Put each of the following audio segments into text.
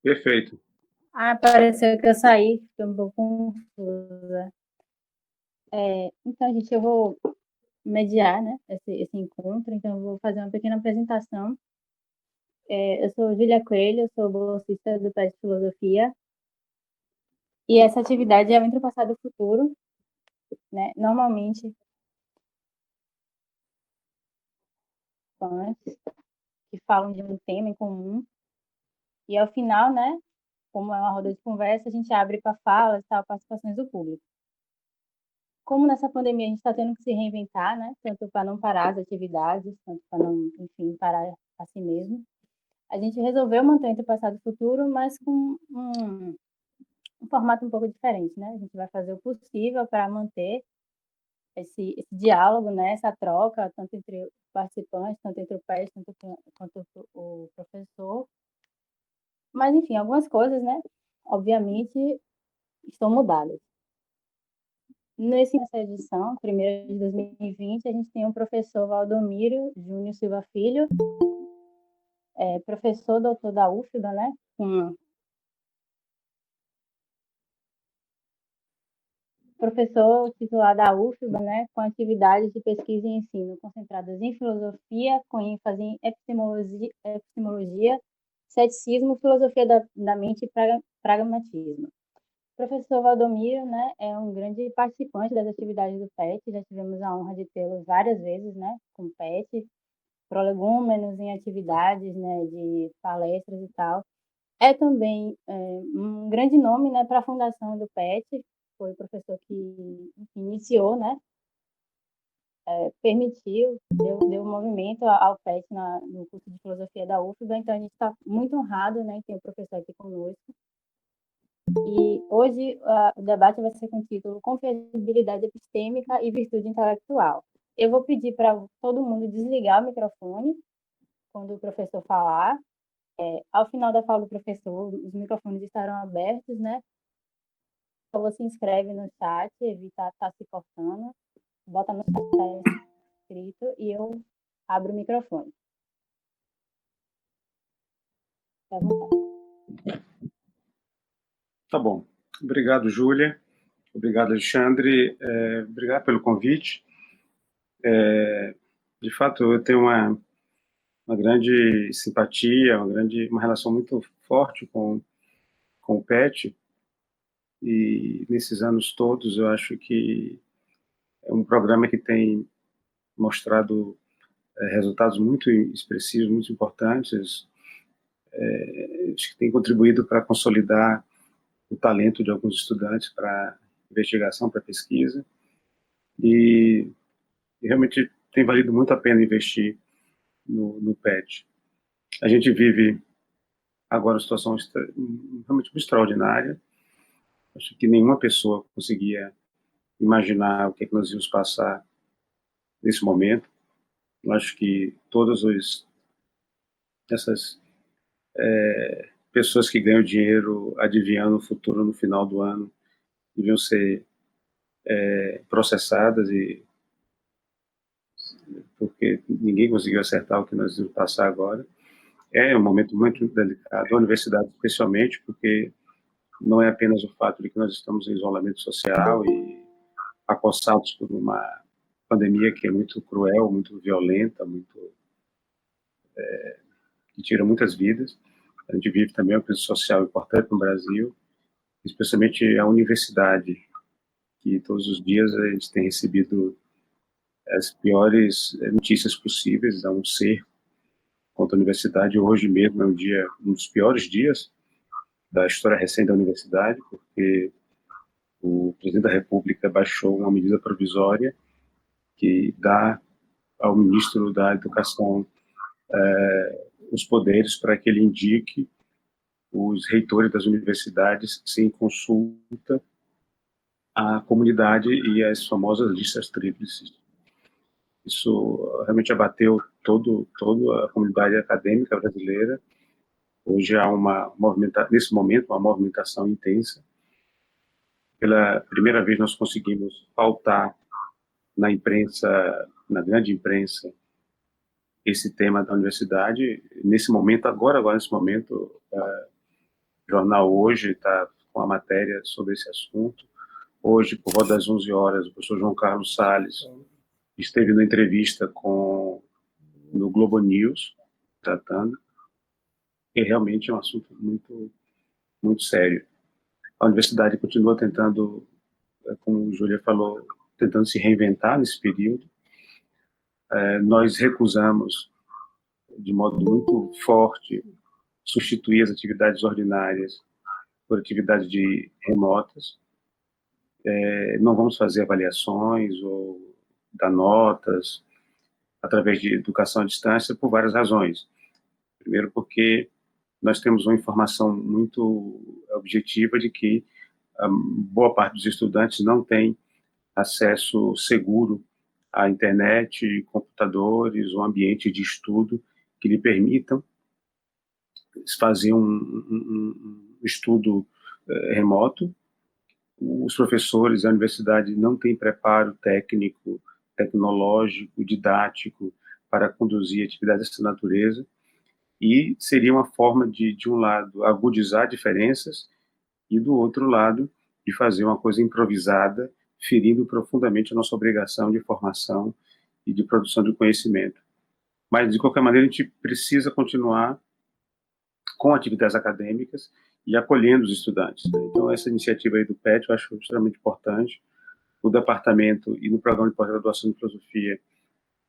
Perfeito. Pareceu que eu saí, fiquei um pouco confusa. Então, gente, eu vou mediar, né, esse encontro, então eu vou fazer uma pequena apresentação. Eu sou Júlia Coelho, eu sou bolsista do PET Filosofia, e essa atividade é o Entre o Passado e o Futuro, né, normalmente, que falam de um tema em comum, e ao final, né, como é uma roda de conversa, a gente abre para falas e tal, participações do público. Como nessa pandemia a gente está tendo que se reinventar, né, tanto para não parar as atividades, tanto para não, enfim, parar a si mesmo, a gente resolveu manter entre o passado e o futuro, mas com um formato um pouco diferente, né? A gente vai fazer o possível para manter esse diálogo, né? Essa troca, tanto entre os participantes, tanto entre o PET, quanto o professor. Mas, enfim, algumas coisas, né? Obviamente, estão mudadas. Nessa edição, primeira de 2020, a gente tem o professor Valdomiro Júnior Silva Filho, professor doutor da UFBA, né? Professor titular da UFBA, né, com atividades de pesquisa e ensino concentradas em filosofia, com ênfase em epistemologia, ceticismo, filosofia da mente e pragmatismo. O professor Valdomiro, né, é um grande participante das atividades do PET, já tivemos a honra de tê-lo várias vezes, né, com o PET, prolegômenos em atividades, né, de palestras e tal. É também um grande nome, né, para a fundação do PET, foi o professor que iniciou, né, permitiu, deu movimento ao PET no curso de filosofia da UFBA, então a gente está muito honrado, né, em ter o professor aqui conosco. E hoje o debate vai ser com o título Confiabilidade Epistêmica e Virtude Intelectual. Eu vou pedir para todo mundo desligar o microfone quando o professor falar. Ao final da fala do professor, os microfones estarão abertos, né? Então, você inscreve no chat, evita estar se cortando, bota no chat que está escrito e eu abro o microfone. Tá bom? Tá bom. Obrigado, Júlia. Obrigado, Alexandre. Obrigado pelo convite. De fato, eu tenho uma grande simpatia, uma relação muito forte com o PET, e nesses anos todos eu acho que é um programa que tem mostrado resultados muito expressivos, muito importantes, acho que tem contribuído para consolidar o talento de alguns estudantes para investigação, para pesquisa, e realmente tem valido muito a pena investir no PET. A gente vive agora uma situação realmente extraordinária. Acho que nenhuma pessoa conseguia imaginar o que nós íamos passar nesse momento. Eu acho que todas essas pessoas que ganham dinheiro adivinhando o futuro no final do ano deviam ser processadas, porque ninguém conseguiu acertar o que nós íamos passar agora. É um momento muito delicado, a universidade especialmente, porque não é apenas o fato de que nós estamos em isolamento social e acossados por uma pandemia que é muito cruel, muito violenta, que tira muitas vidas. A gente vive também uma crise social importante no Brasil, especialmente a universidade, que todos os dias a gente tem recebido as piores notícias possíveis. Há um cerco contra a universidade. Hoje mesmo é um dos piores dias da história recente da universidade, porque o presidente da República baixou uma medida provisória que dá ao ministro da Educação os poderes para que ele indique os reitores das universidades sem consulta à comunidade e às famosas listas tríplices. Isso realmente abateu toda a comunidade acadêmica brasileira. Hoje há nesse momento, uma movimentação intensa. Pela primeira vez nós conseguimos pautar na imprensa, na grande imprensa, esse tema da universidade. Nesse momento, agora nesse momento, jornal hoje está com a matéria sobre esse assunto. Hoje, por volta das 11 horas, o professor João Carlos Salles esteve na entrevista no Globo News, tratando, e realmente é um assunto muito, muito sério. A universidade continua tentando, como o Júlia falou, tentando se reinventar nesse período. Nós recusamos, de modo muito forte, substituir as atividades ordinárias por atividades remotas. Não vamos fazer avaliações ou dar notas através de educação à distância por várias razões. Primeiro, porque nós temos uma informação muito objetiva de que a boa parte dos estudantes não tem acesso seguro à internet, computadores, um ambiente de estudo que lhe permitam fazer um estudo remoto. Os professores da universidade não têm preparo técnico, tecnológico, didático para conduzir atividades dessa natureza, e seria uma forma de um lado, agudizar diferenças, e do outro lado, de fazer uma coisa improvisada, ferindo profundamente a nossa obrigação de formação e de produção de conhecimento. Mas, de qualquer maneira, a gente precisa continuar com atividades acadêmicas e acolhendo os estudantes. Então, essa iniciativa aí do PET eu acho extremamente importante. No departamento e no programa de pós-graduação de filosofia,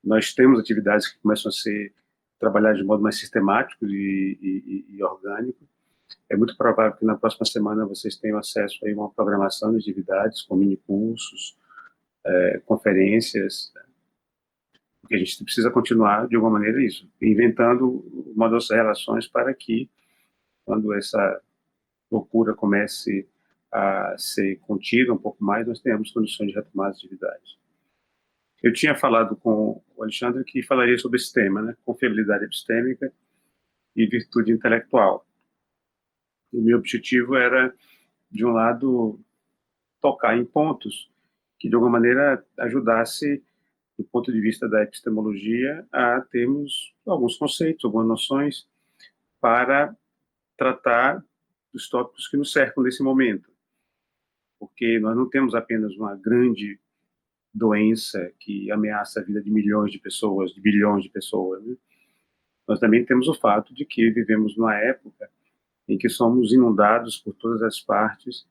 nós temos atividades que começam a ser trabalhadas de modo mais sistemático e orgânico. É muito provável que na próxima semana vocês tenham acesso a uma programação de atividades, com mini-cursos, conferências, porque a gente precisa continuar, de alguma maneira, isso, inventando modelos de relações para que, quando essa loucura comece a ser contida um pouco mais, nós tenhamos condições de retomar as atividades. Eu tinha falado com o Alexandre que falaria sobre esse tema, né? Confiabilidade epistêmica e virtude intelectual. O meu objetivo era, de um lado, tocar em pontos que, de alguma maneira, ajudasse, do ponto de vista da epistemologia, a termos alguns conceitos, algumas noções para tratar dos tópicos que nos cercam nesse momento. Porque nós não temos apenas uma grande doença que ameaça a vida de milhões de pessoas, de bilhões de pessoas, né? Nós também temos o fato de que vivemos numa época em que somos inundados por todas as partes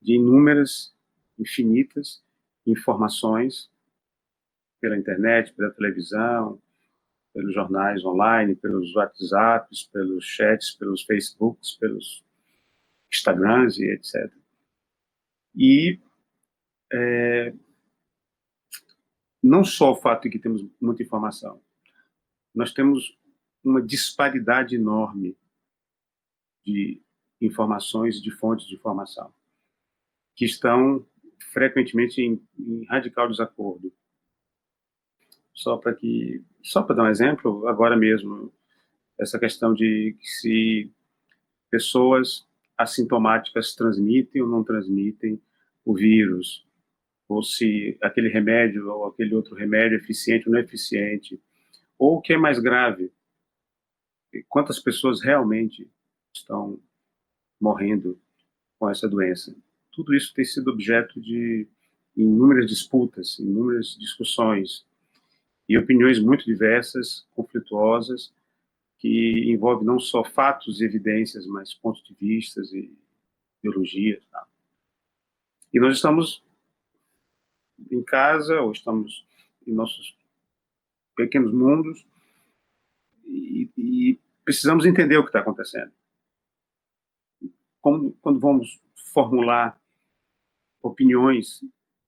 de inúmeras, infinitas informações pela internet, pela televisão, pelos jornais online, pelos WhatsApps, pelos chats, pelos Facebooks, pelos Instagrams e etc. E não só o fato de que temos muita informação, nós temos uma disparidade enorme de informações, de fontes de informação, que estão frequentemente em radical desacordo. Só para dar um exemplo, agora mesmo, essa questão de se pessoas assintomáticas transmitem ou não transmitem o vírus, ou se aquele remédio ou aquele outro remédio é eficiente ou não é eficiente, ou o que é mais grave, quantas pessoas realmente estão morrendo com essa doença. Tudo isso tem sido objeto de inúmeras disputas, inúmeras discussões e opiniões muito diversas, conflituosas, que envolvem não só fatos e evidências, mas pontos de vista e ideologias. Tá? E nós estamos em casa, ou estamos em nossos pequenos mundos, e precisamos entender o que está acontecendo. Quando vamos formular opiniões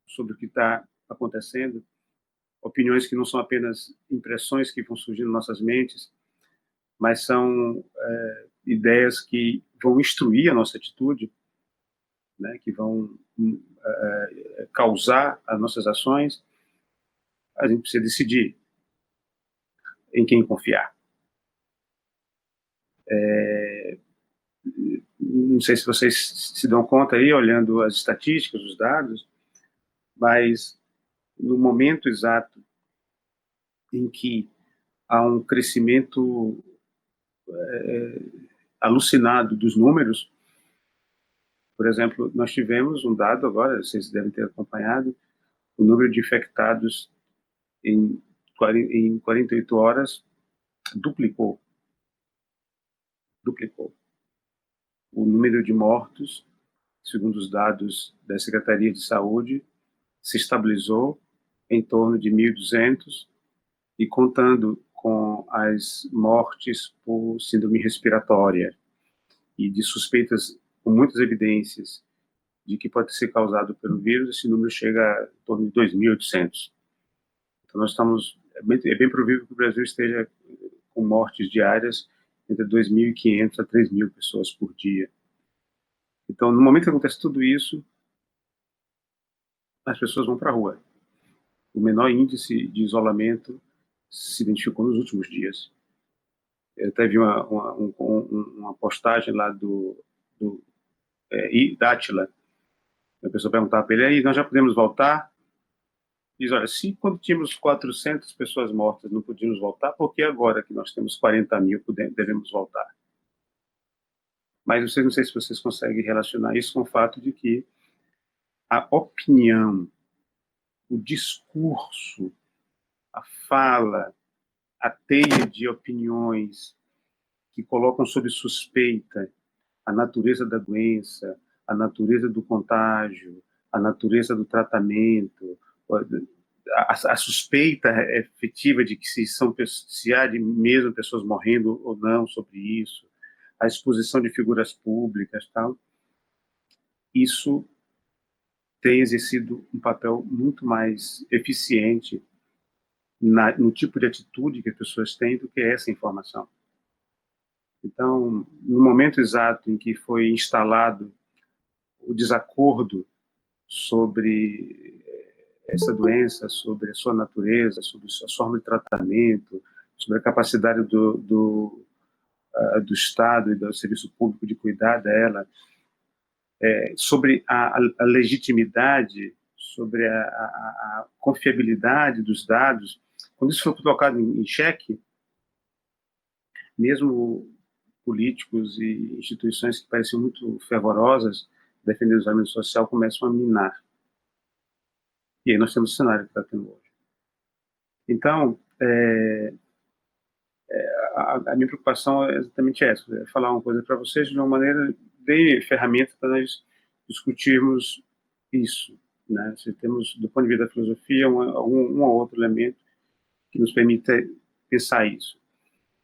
sobre o que está acontecendo, opiniões que não são apenas impressões que vão surgindo em nossas mentes, mas são ideias que vão instruir a nossa atitude, né, que vão causar as nossas ações. A gente precisa decidir em quem confiar. Não sei se vocês se dão conta aí, olhando as estatísticas, os dados, mas no momento exato em que há um crescimento alucinado dos números, Por exemplo, nós tivemos um dado agora, vocês devem ter acompanhado, o número de infectados em 48 horas duplicou. O número de mortos, segundo os dados da Secretaria de Saúde, se estabilizou em torno de 1.200, e contando com as mortes por síndrome respiratória e de suspeitas com muitas evidências de que pode ser causado pelo vírus, esse número chega a em torno de 2.800. Então, nós estamos, é bem provável que o Brasil esteja com mortes diárias entre 2.500 a 3.000 pessoas por dia. Então, no momento que acontece tudo isso, as pessoas vão para a rua. O menor índice de isolamento se identificou nos últimos dias. Eu até vi uma postagem lá da Átila. A pessoa perguntava para ele, aí nós já podemos voltar? Diz, olha, se quando tínhamos 400 pessoas mortas não podíamos voltar, por que agora que nós temos 40.000 devemos voltar? Mas não sei se vocês conseguem relacionar isso com o fato de que a opinião, o discurso, a fala, a teia de opiniões que colocam sob suspeita a natureza da doença, a natureza do contágio, a natureza do tratamento, a suspeita efetiva de que se há de mesmo pessoas morrendo ou não sobre isso, a exposição de figuras públicas, tal, isso tem exercido um papel muito mais eficiente no tipo de atitude que as pessoas têm do que essa informação. Então, no momento exato em que foi instalado o desacordo sobre essa doença, sobre a sua natureza, sobre a sua forma de tratamento, sobre a capacidade do Estado e do serviço público de cuidar dela, sobre a legitimidade, sobre a confiabilidade dos dados, quando isso foi colocado em xeque, mesmo políticos e instituições que pareciam muito fervorosas defendendo o isolamento social começam a minar. E aí nós temos o cenário que está tendo hoje. Então, a minha preocupação é exatamente essa, é falar uma coisa para vocês de uma maneira de ferramenta para nós discutirmos isso, né? Se temos, do ponto de vista da filosofia, um ou outro elemento que nos permita pensar isso.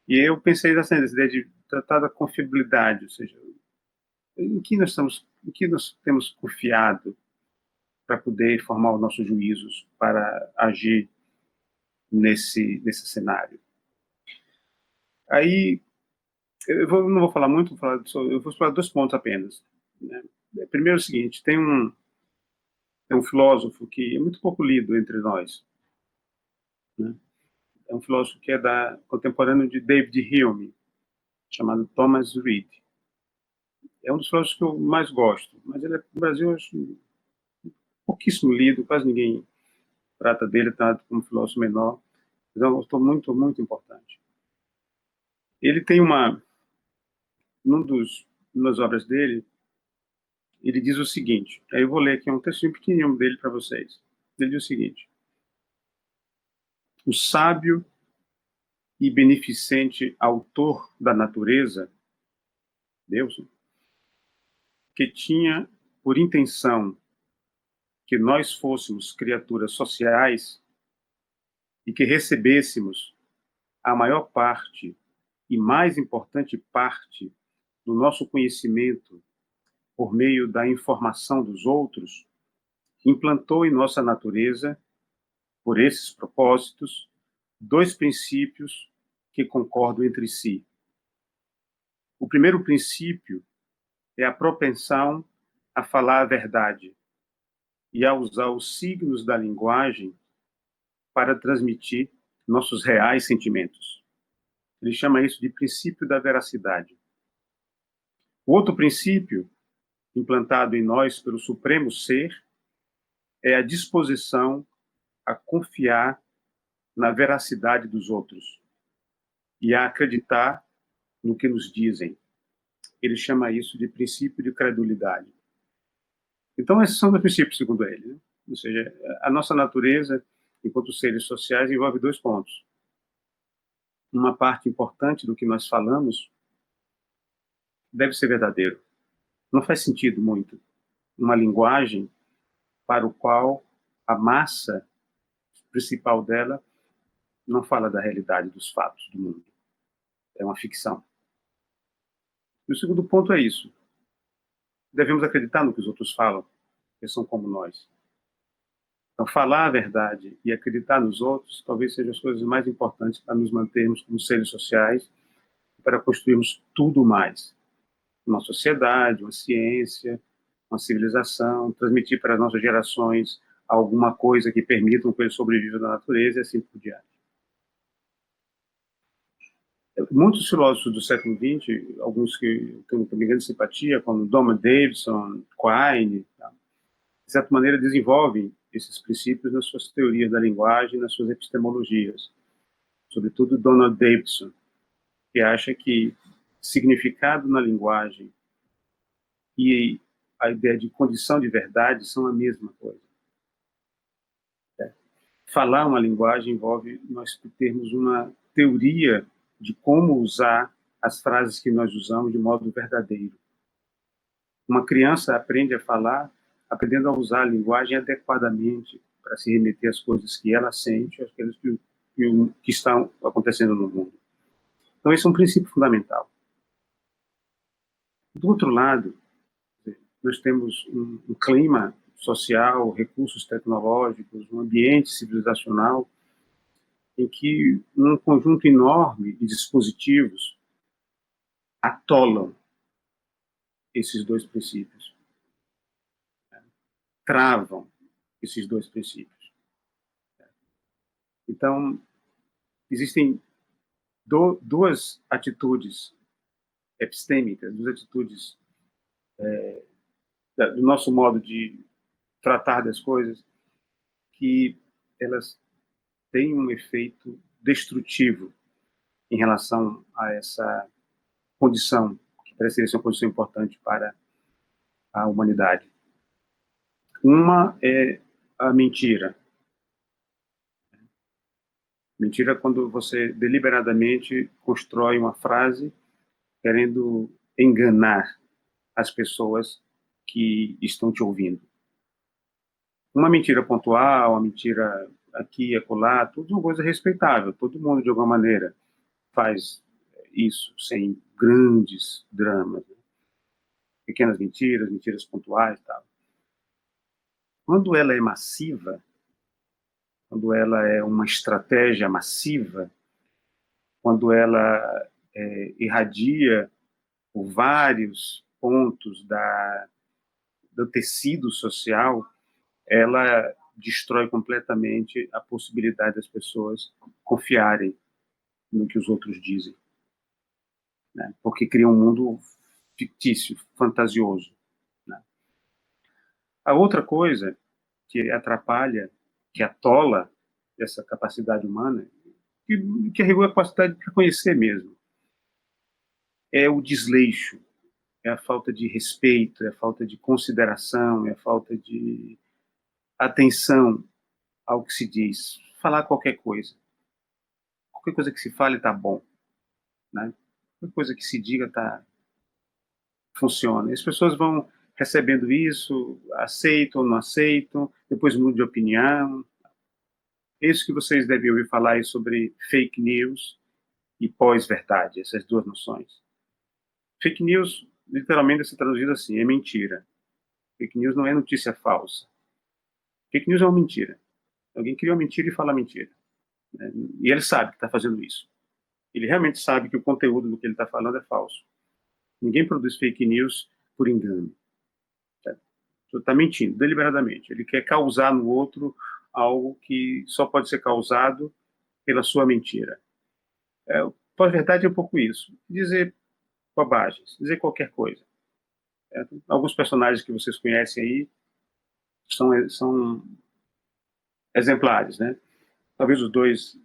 E eu pensei nessa ideia de tratar da confiabilidade, ou seja, em que nós temos confiado para poder formar os nossos juízos para agir nesse cenário. Aí, não vou falar muito, eu vou falar 2 pontos apenas, né? Primeiro é o seguinte, tem um filósofo que é muito pouco lido entre nós, né? É um filósofo que é contemporâneo de David Hume, chamado Thomas Reid. É um dos filósofos que eu mais gosto, mas ele no Brasil eu acho pouquíssimo lido, quase ninguém trata dele, trata como filósofo menor, então eu estou muito, muito importante. Ele tem uma das obras dele, ele diz o seguinte, aí eu vou ler aqui um textinho pequenininho dele para vocês. Ele diz o seguinte: o sábio e beneficente autor da natureza, Deus, que tinha por intenção que nós fôssemos criaturas sociais e que recebêssemos a maior parte e mais importante parte do nosso conhecimento por meio da informação dos outros, implantou em nossa natureza, por esses propósitos, 2 princípios que concordam entre si. O primeiro princípio é a propensão a falar a verdade e a usar os signos da linguagem para transmitir nossos reais sentimentos. Ele chama isso de princípio da veracidade. O outro princípio, implantado em nós pelo Supremo Ser, é a disposição a confiar na veracidade dos outros e a acreditar no que nos dizem. Ele chama isso de princípio de credulidade. Então, esses são os princípios, segundo ele, né? Ou seja, a nossa natureza, enquanto seres sociais, envolve dois pontos. Uma parte importante do que nós falamos deve ser verdadeiro. Não faz sentido muito uma linguagem para o qual a massa principal dela não fala da realidade dos fatos do mundo. É uma ficção. E o segundo ponto é isso. Devemos acreditar no que os outros falam, que são como nós. Então, falar a verdade e acreditar nos outros talvez sejam as coisas mais importantes para nos mantermos como seres sociais, para construirmos tudo mais. Uma sociedade, uma ciência, uma civilização, transmitir para as nossas gerações alguma coisa que permita que eles sobrevivam na natureza e assim por diante. Muitos filósofos do século XX, alguns que tenho também grande simpatia, como Thomas Davidson, Quine, de certa maneira desenvolvem esses princípios nas suas teorias da linguagem, nas suas epistemologias. Sobretudo Donald Davidson, que acha que significado na linguagem e a ideia de condição de verdade são a mesma coisa. Falar uma linguagem envolve nós termos uma teoria de como usar as frases que nós usamos de modo verdadeiro. Uma criança aprende a falar aprendendo a usar a linguagem adequadamente para se remeter às coisas que ela sente, às coisas que estão acontecendo no mundo. Então, esse é um princípio fundamental. Do outro lado, nós temos um clima social, recursos tecnológicos, um ambiente civilizacional em que um conjunto enorme de dispositivos atolam esses dois princípios, travam esses dois princípios. Então, existem duas atitudes epistêmicas, duas atitudes do nosso modo de tratar das coisas, que elas têm um efeito destrutivo em relação a essa condição, que pareceria ser uma condição importante para a humanidade. Uma é a mentira. Mentira é quando você deliberadamente constrói uma frase querendo enganar as pessoas que estão te ouvindo. Uma mentira pontual, uma mentira aqui e acolá, tudo uma coisa respeitável. Todo mundo, de alguma maneira, faz isso sem grandes dramas. Né? Pequenas mentiras, mentiras pontuais e tal. Quando ela é massiva, quando ela é uma estratégia massiva, quando ela irradia por vários pontos do tecido social, ela destrói completamente a possibilidade das pessoas confiarem no que os outros dizem, né? Porque cria um mundo fictício, fantasioso. Né? A outra coisa que atrapalha, que atola essa capacidade humana, que regula a capacidade de conhecer mesmo, é o desleixo, é a falta de respeito, é a falta de consideração, é a falta de atenção ao que se diz. Falar qualquer coisa que se fale está bom, né? Qualquer coisa que se diga funciona. E as pessoas vão recebendo isso, aceitam ou não aceitam, depois mudam de opinião. É isso que vocês devem ouvir falar sobre fake news e pós-verdade, essas duas noções. Fake news, literalmente, se traduzido assim, é mentira. Fake news não é notícia falsa. Fake news é uma mentira. Alguém cria uma mentira e fala mentira. Né? E ele sabe que está fazendo isso. Ele realmente sabe que o conteúdo do que ele está falando é falso. Ninguém produz fake news por engano. Você está mentindo, deliberadamente. Ele quer causar no outro algo que só pode ser causado pela sua mentira. Pós-verdade é um pouco isso. Dizer bobagens, dizer qualquer coisa. Alguns personagens que vocês conhecem aí são exemplares, né? Talvez os dois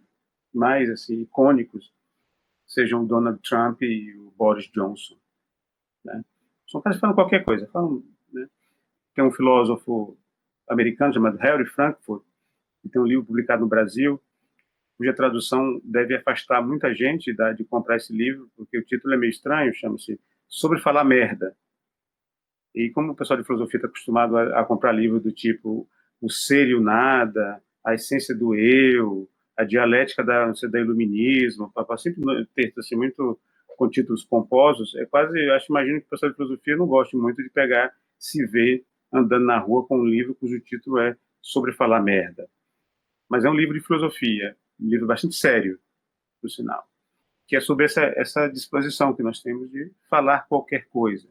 mais assim, icônicos sejam o Donald Trump e o Boris Johnson. Né? São caras que falam qualquer coisa. Falam, né? Tem um filósofo americano chamado Harry Frankfurt, que tem um livro publicado no Brasil, cuja tradução deve afastar muita gente de comprar esse livro, porque o título é meio estranho, chama-se Sobre Falar Merda. E como o pessoal de filosofia está acostumado a comprar livros do tipo O Ser e o Nada, A Essência do Eu, A Dialética da Iluminismo, sempre textos assim, muito com títulos pomposos, é quase, eu imagino que o pessoal de filosofia não goste muito de pegar, se ver andando na rua com um livro cujo título é Sobre Falar Merda. Mas é um livro de filosofia, um livro bastante sério, por sinal, que é sobre essa disposição que nós temos de falar qualquer coisa.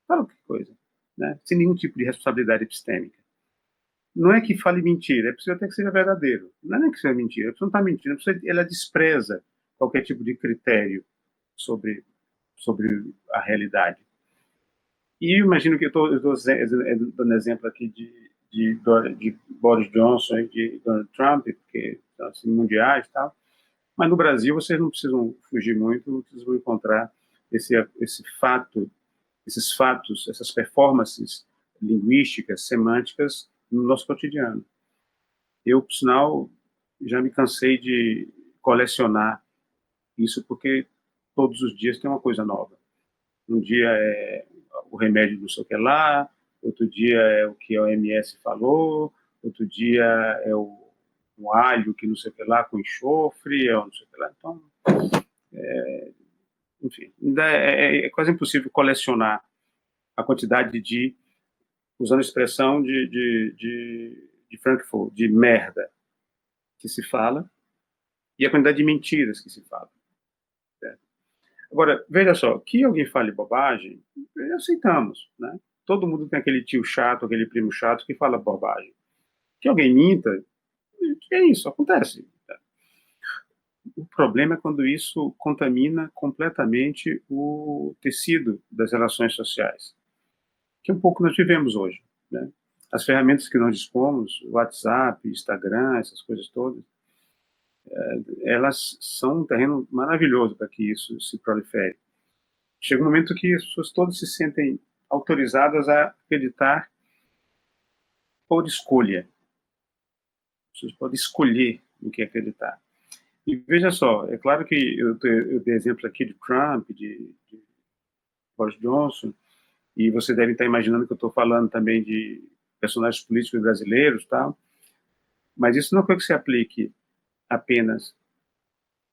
Fala qualquer coisa, né? Sem nenhum tipo de responsabilidade epistêmica. Não é que fale mentira, é preciso até que seja verdadeiro. Não é nem que seja mentira, a pessoa não está mentindo, ela despreza qualquer tipo de critério sobre a realidade. E eu imagino que eu estou dando exemplo aqui de Boris Johnson e de Donald Trump, porque são assim, mundiais e tal, mas no Brasil vocês não precisam fugir muito, vocês vão encontrar esses fatos, essas performances linguísticas, semânticas no nosso cotidiano. Eu, por sinal, já me cansei de colecionar isso, porque todos os dias tem uma coisa nova. Um dia é o remédio do sei o que lá, outro dia é o que a OMS falou, outro dia é o alho que não sei o que lá com enxofre, é não sei o que lá. Então, enfim, é quase impossível colecionar a quantidade usando a expressão de Frankfurt, de merda que se fala e a quantidade de mentiras que se fala. Certo? Agora, veja só, que alguém fale bobagem, aceitamos, né? Todo mundo tem aquele tio chato, aquele primo chato que fala bobagem. Que alguém minta, é isso, acontece. O problema é quando isso contamina completamente o tecido das relações sociais, que é um pouco nós vivemos hoje, né? As ferramentas que nós dispomos, WhatsApp, Instagram, essas coisas todas, elas são um terreno maravilhoso para que isso se prolifere. Chega um momento que as pessoas todas se sentem autorizadas a acreditar por escolha. As pessoas podem escolher no que acreditar. E veja só, é claro que eu dei exemplos aqui de Trump, de Boris Johnson, e você deve estar imaginando que eu estou falando também de personagens políticos brasileiros, tal. Mas isso não é que se aplique apenas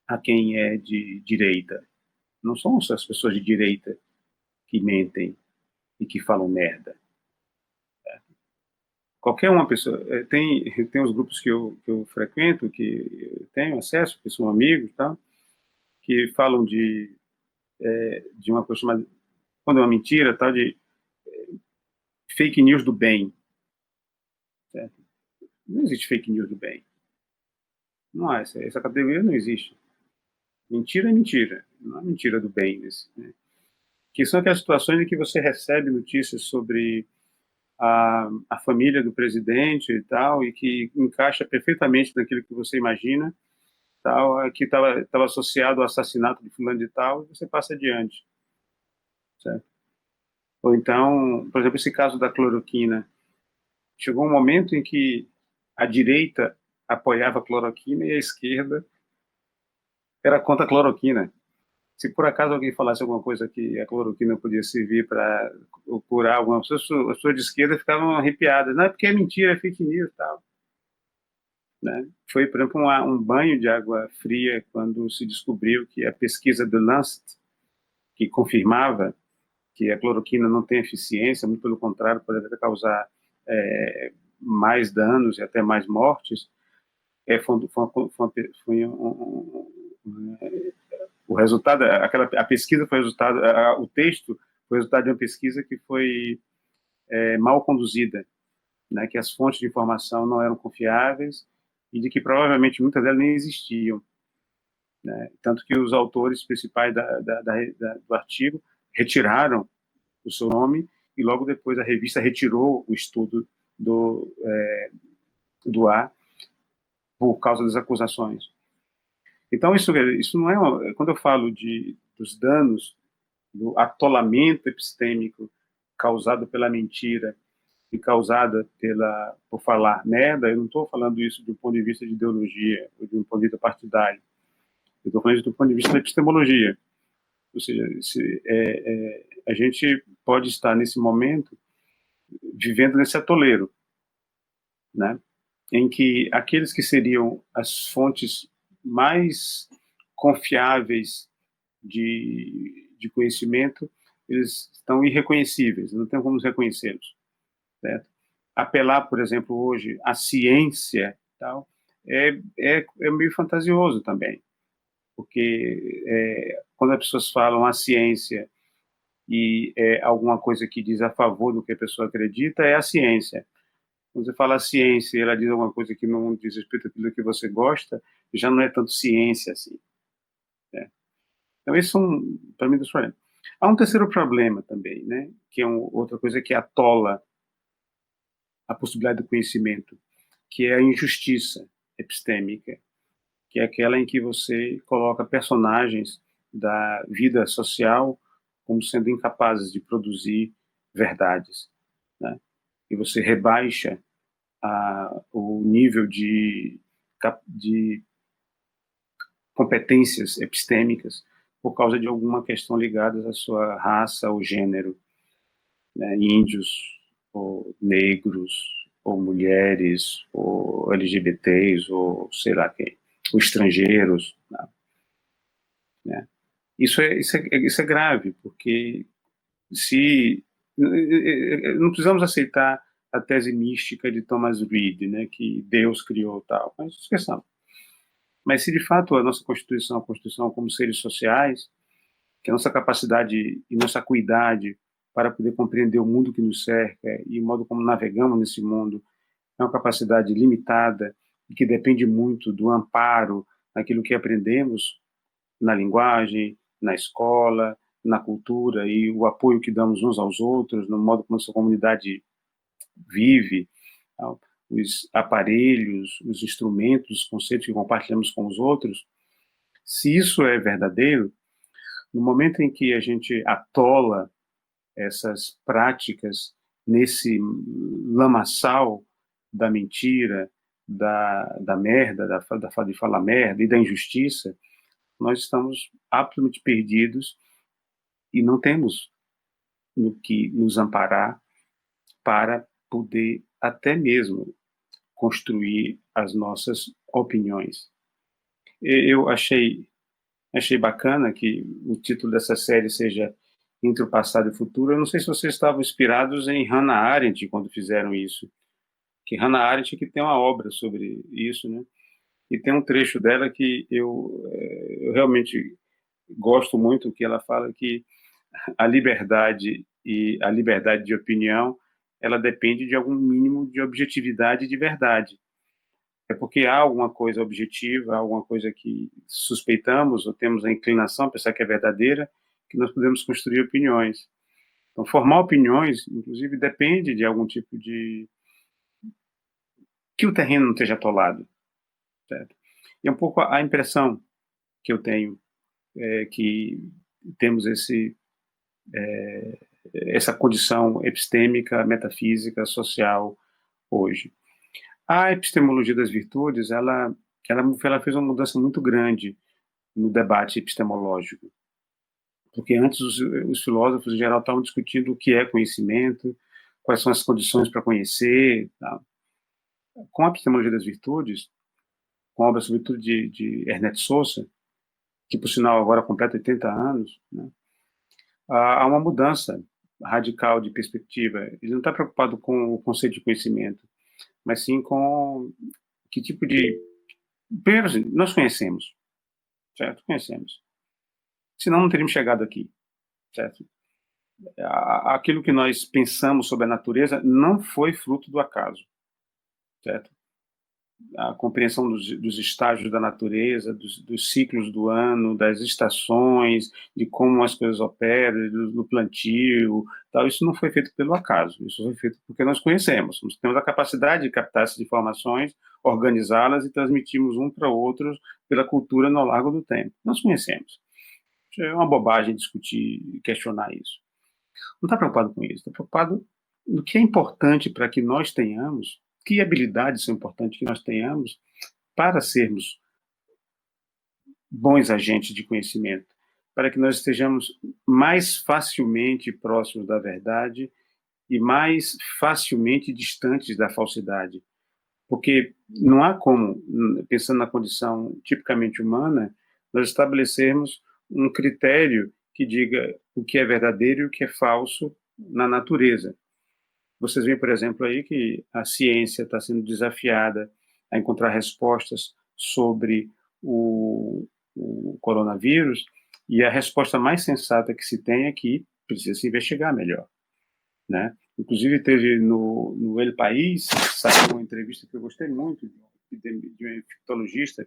a quem é de direita. Não são só as pessoas de direita que mentem e que falam merda. Qualquer uma pessoa. Tem os grupos que eu frequento, que eu tenho acesso, que são amigos, tá? Que falam de uma coisa chamada, quando é uma mentira, tal, de fake news do bem. Certo? Não existe fake news do bem. Não há, essa categoria não existe. Mentira é mentira, não é mentira do bem. Né? Que são aquelas situações em que você recebe notícias sobre a família do presidente e tal, e que encaixa perfeitamente naquilo que você imagina, tal, que estava associado ao assassinato de fulano de tal, e você passa adiante. Certo? Ou então, por exemplo, esse caso da cloroquina. Chegou um momento em que a direita apoiava a cloroquina e a esquerda era contra a cloroquina. Se por acaso alguém falasse alguma coisa que a cloroquina podia servir para curar alguma pessoa, as pessoas de esquerda ficavam arrepiadas. Não, é porque é mentira, é fake news e tal. Né? Foi, por exemplo, um banho de água fria quando se descobriu que a pesquisa do Lancet, que confirmava que a cloroquina não tem eficiência, muito pelo contrário, pode até causar mais danos e até mais mortes, o resultado, a pesquisa foi resultado, o texto foi resultado de uma pesquisa que foi mal conduzida, né, que as fontes de informação não eram confiáveis e de que provavelmente muitas delas nem existiam. Né? Tanto que os autores principais do artigo retiraram o seu nome e logo depois a revista retirou o estudo do ar por causa das acusações. Então, isso não é... Quando eu falo dos danos, do atolamento epistêmico causado pela mentira causada por falar merda, eu não estou falando isso do ponto de vista de ideologia, ou de um ponto de vista partidário. Eu estou falando isso do ponto de vista da epistemologia. Ou seja, a gente pode estar, nesse momento, vivendo nesse atoleiro, né? Em que aqueles que seriam as fontes mais confiáveis de conhecimento, eles estão irreconhecíveis, não tem como reconhecê-los, certo? Apelar, por exemplo, hoje à ciência, tal, é meio fantasioso também, porque quando as pessoas falam a ciência e alguma coisa que diz a favor do que a pessoa acredita, é a ciência. Quando você fala ciência e ela diz alguma coisa que não diz respeito àquilo que você gosta, já não é tanto ciência assim, né? Então, isso são, para mim, dos problemas. Há um terceiro problema também, né? Que é outra coisa que atola a possibilidade do conhecimento, que é a injustiça epistêmica, que é aquela em que você coloca personagens da vida social como sendo incapazes de produzir verdades, né? E você rebaixa o nível de competências epistêmicas por causa de alguma questão ligada à sua raça ou gênero, né? Índios, ou negros, ou mulheres, ou LGBTs, ou sei lá quem, ou estrangeiros, né? Isso é grave, porque se não precisamos aceitar a tese mística de Thomas Reid, né, que Deus criou tal, mas esqueçamos. Mas se de fato a nossa Constituição é uma Constituição como seres sociais, que a nossa capacidade e nossa acuidade para poder compreender o mundo que nos cerca e o modo como navegamos nesse mundo é uma capacidade limitada e que depende muito do amparo naquilo que aprendemos na linguagem, na escola, na cultura e o apoio que damos uns aos outros, no modo como essa comunidade vive, os aparelhos, os instrumentos, os conceitos que compartilhamos com os outros. Se isso é verdadeiro, no momento em que a gente atola essas práticas lamaçal da mentira, da merda, de falar merda e da injustiça, nós estamos absolutamente perdidos e não temos no que nos amparar para poder até mesmo construir as nossas opiniões. Eu achei bacana que o título dessa série seja Entre o Passado e o Futuro. Eu não sei se vocês estavam inspirados em Hannah Arendt quando fizeram isso, que Hannah Arendt que tem uma obra sobre isso, né? E tem um trecho dela que eu realmente gosto muito, que ela fala que a liberdade de opinião, ela depende de algum mínimo de objetividade e de verdade. É porque há alguma coisa objetiva, alguma coisa que suspeitamos ou temos a inclinação a pensar que é verdadeira, que nós podemos construir opiniões. Então, formar opiniões, inclusive, depende de algum tipo de... que o terreno não esteja atolado, certo? E é um pouco a impressão que eu tenho, que temos essa condição epistêmica, metafísica, social hoje. A epistemologia das virtudes, ela fez uma mudança muito grande no debate epistemológico, porque antes os filósofos em geral estavam discutindo o que é conhecimento, quais são as condições para conhecer. Tá? Com a epistemologia das virtudes, com a obra sobretudo de Ernest Sousa, que por sinal agora completa 80 anos, né? Há uma mudança radical de perspectiva. Ele não está preocupado com o conceito de conhecimento, mas sim com que tipo de... Primeiro, assim, nós conhecemos, certo? Conhecemos. Senão não teríamos chegado aqui, certo? Aquilo que nós pensamos sobre a natureza não foi fruto do acaso, certo? A compreensão dos estágios da natureza, dos ciclos do ano, das estações, de como as coisas operam, do plantio, tal, isso não foi feito pelo acaso, isso foi feito porque nós conhecemos, nós temos a capacidade de captar essas informações, organizá-las e transmitirmos um para outros pela cultura no largo do tempo. Nós conhecemos. É uma bobagem discutir e questionar isso. Não está preocupado com isso, está preocupado o que é importante para que nós tenhamos, que habilidades são importantes que nós tenhamos para sermos bons agentes de conhecimento, para que nós estejamos mais facilmente próximos da verdade e mais facilmente distantes da falsidade. Porque não há como, pensando na condição tipicamente humana, nós estabelecermos um critério que diga o que é verdadeiro e o que é falso na natureza. Vocês veem, por exemplo, aí que a ciência está sendo desafiada a encontrar respostas sobre o coronavírus, e a resposta mais sensata que se tem é que precisa se investigar melhor, né? Inclusive teve no El País, saiu uma entrevista que eu gostei muito de um infectologista,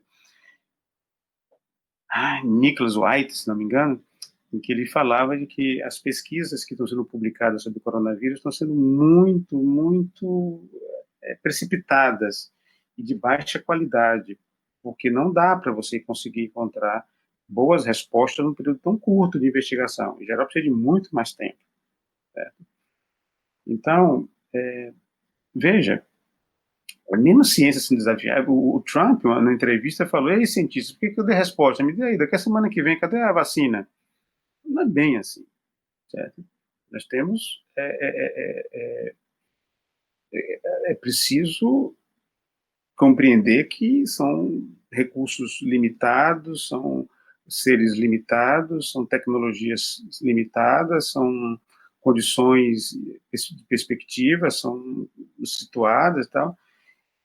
Nicholas White, se não me engano, em que ele falava de que as pesquisas que estão sendo publicadas sobre o coronavírus estão sendo muito precipitadas e de baixa qualidade, porque não dá para você conseguir encontrar boas respostas num período tão curto de investigação. Em geral, precisa de muito mais tempo. Certo? Então, veja, a mesma ciência se desafiar. O Trump, na entrevista, falou: ei, cientista, por que eu dei resposta? Me diz aí, daqui a semana que vem, cadê a vacina? Não é bem assim, certo? Nós temos... é preciso compreender que são recursos limitados, são seres limitados, são tecnologias limitadas, são condições de perspectiva, são situadas e tal,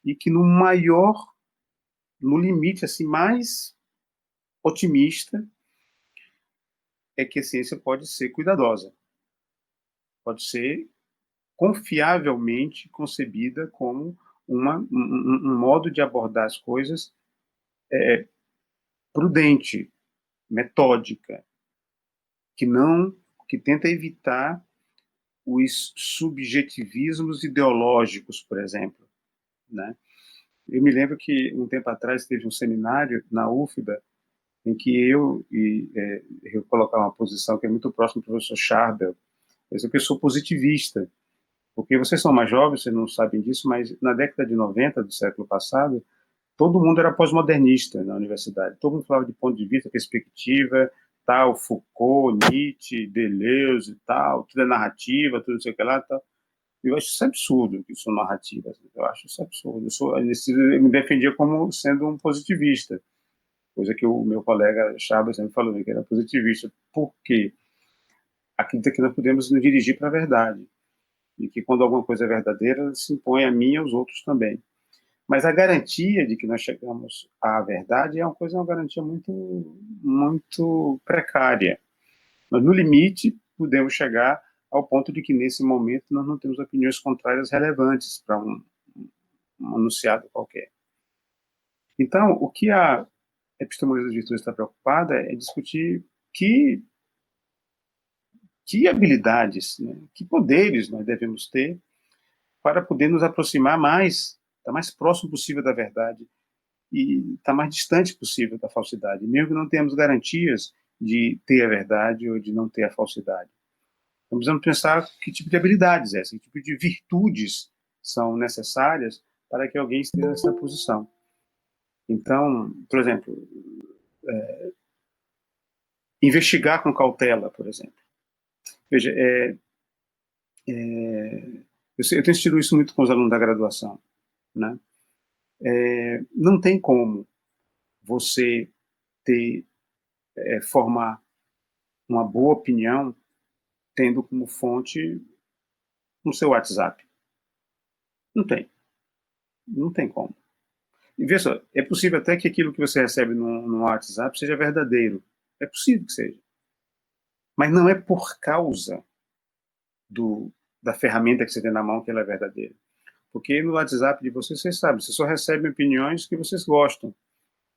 e que no limite assim mais otimista, é que a ciência pode ser cuidadosa, pode ser confiavelmente concebida como um modo de abordar as coisas prudente, metódica, que tenta evitar os subjetivismos ideológicos, por exemplo, né? Eu me lembro que um tempo atrás teve um seminário na UFBA em que eu colocar uma posição que é muito próxima do professor Charbel. Eu sou positivista, porque vocês são mais jovens, vocês não sabem disso, mas na década de 90 do século passado, todo mundo era pós-modernista na universidade. Todo mundo falava de ponto de vista, perspectiva, tal, Foucault, Nietzsche, Deleuze e tal, tudo é narrativa, tudo não sei o que lá, tal. Eu acho isso absurdo, que são narrativas. Eu acho isso absurdo. Eu me defendia como sendo um positivista, coisa que o meu colega Chaves sempre falou, que era positivista. Por quê? Acredita que nós podemos nos dirigir para a verdade, e que quando alguma coisa é verdadeira, ela se impõe a mim e aos outros também. Mas a garantia de que nós chegamos à verdade é uma garantia muito precária. Mas, no limite, podemos chegar ao ponto de que, nesse momento, nós não temos opiniões contrárias relevantes para um anunciado qualquer. Então, o que a epistemologia das virtudes está preocupada é discutir que habilidades, né, que poderes nós devemos ter para poder nos aproximar mais, estar mais próximo possível da verdade e estar mais distante possível da falsidade, mesmo que não tenhamos garantias de ter a verdade ou de não ter a falsidade. Então, precisamos pensar que tipo de habilidades essas, que tipo de virtudes são necessárias para que alguém esteja nessa posição. Então, por exemplo, investigar com cautela, por exemplo. Veja, eu tenho assistido isso muito com os alunos da graduação, né? Não tem como você formar uma boa opinião tendo como fonte no seu WhatsApp. Não tem como. E veja só, é possível até que aquilo que você recebe no WhatsApp seja verdadeiro. É possível que seja. Mas não é por causa da ferramenta que você tem na mão que ela é verdadeira. Porque no WhatsApp de você sabe, você só recebe opiniões que vocês gostam.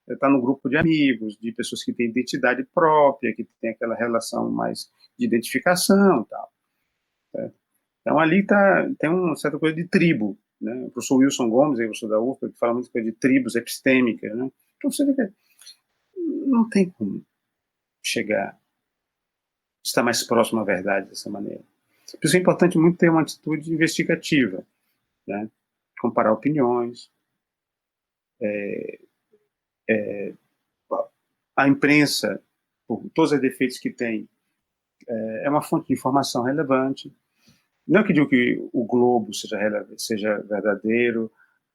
Você está no grupo de amigos, de pessoas que têm identidade própria, que tem aquela relação mais de identificação e tal. Certo? Então, ali tem uma certa coisa de tribo, né? O professor Wilson Gomes, aí, o professor da UFPA, que fala muito de tribos epistêmicas, né? Então, você vê que não tem como chegar, estar mais próximo à verdade dessa maneira. Por isso é importante muito ter uma atitude investigativa, né? Comparar opiniões. A imprensa, por todos os defeitos que tem, é uma fonte de informação relevante. Não que digo que o Globo seja verdadeiro,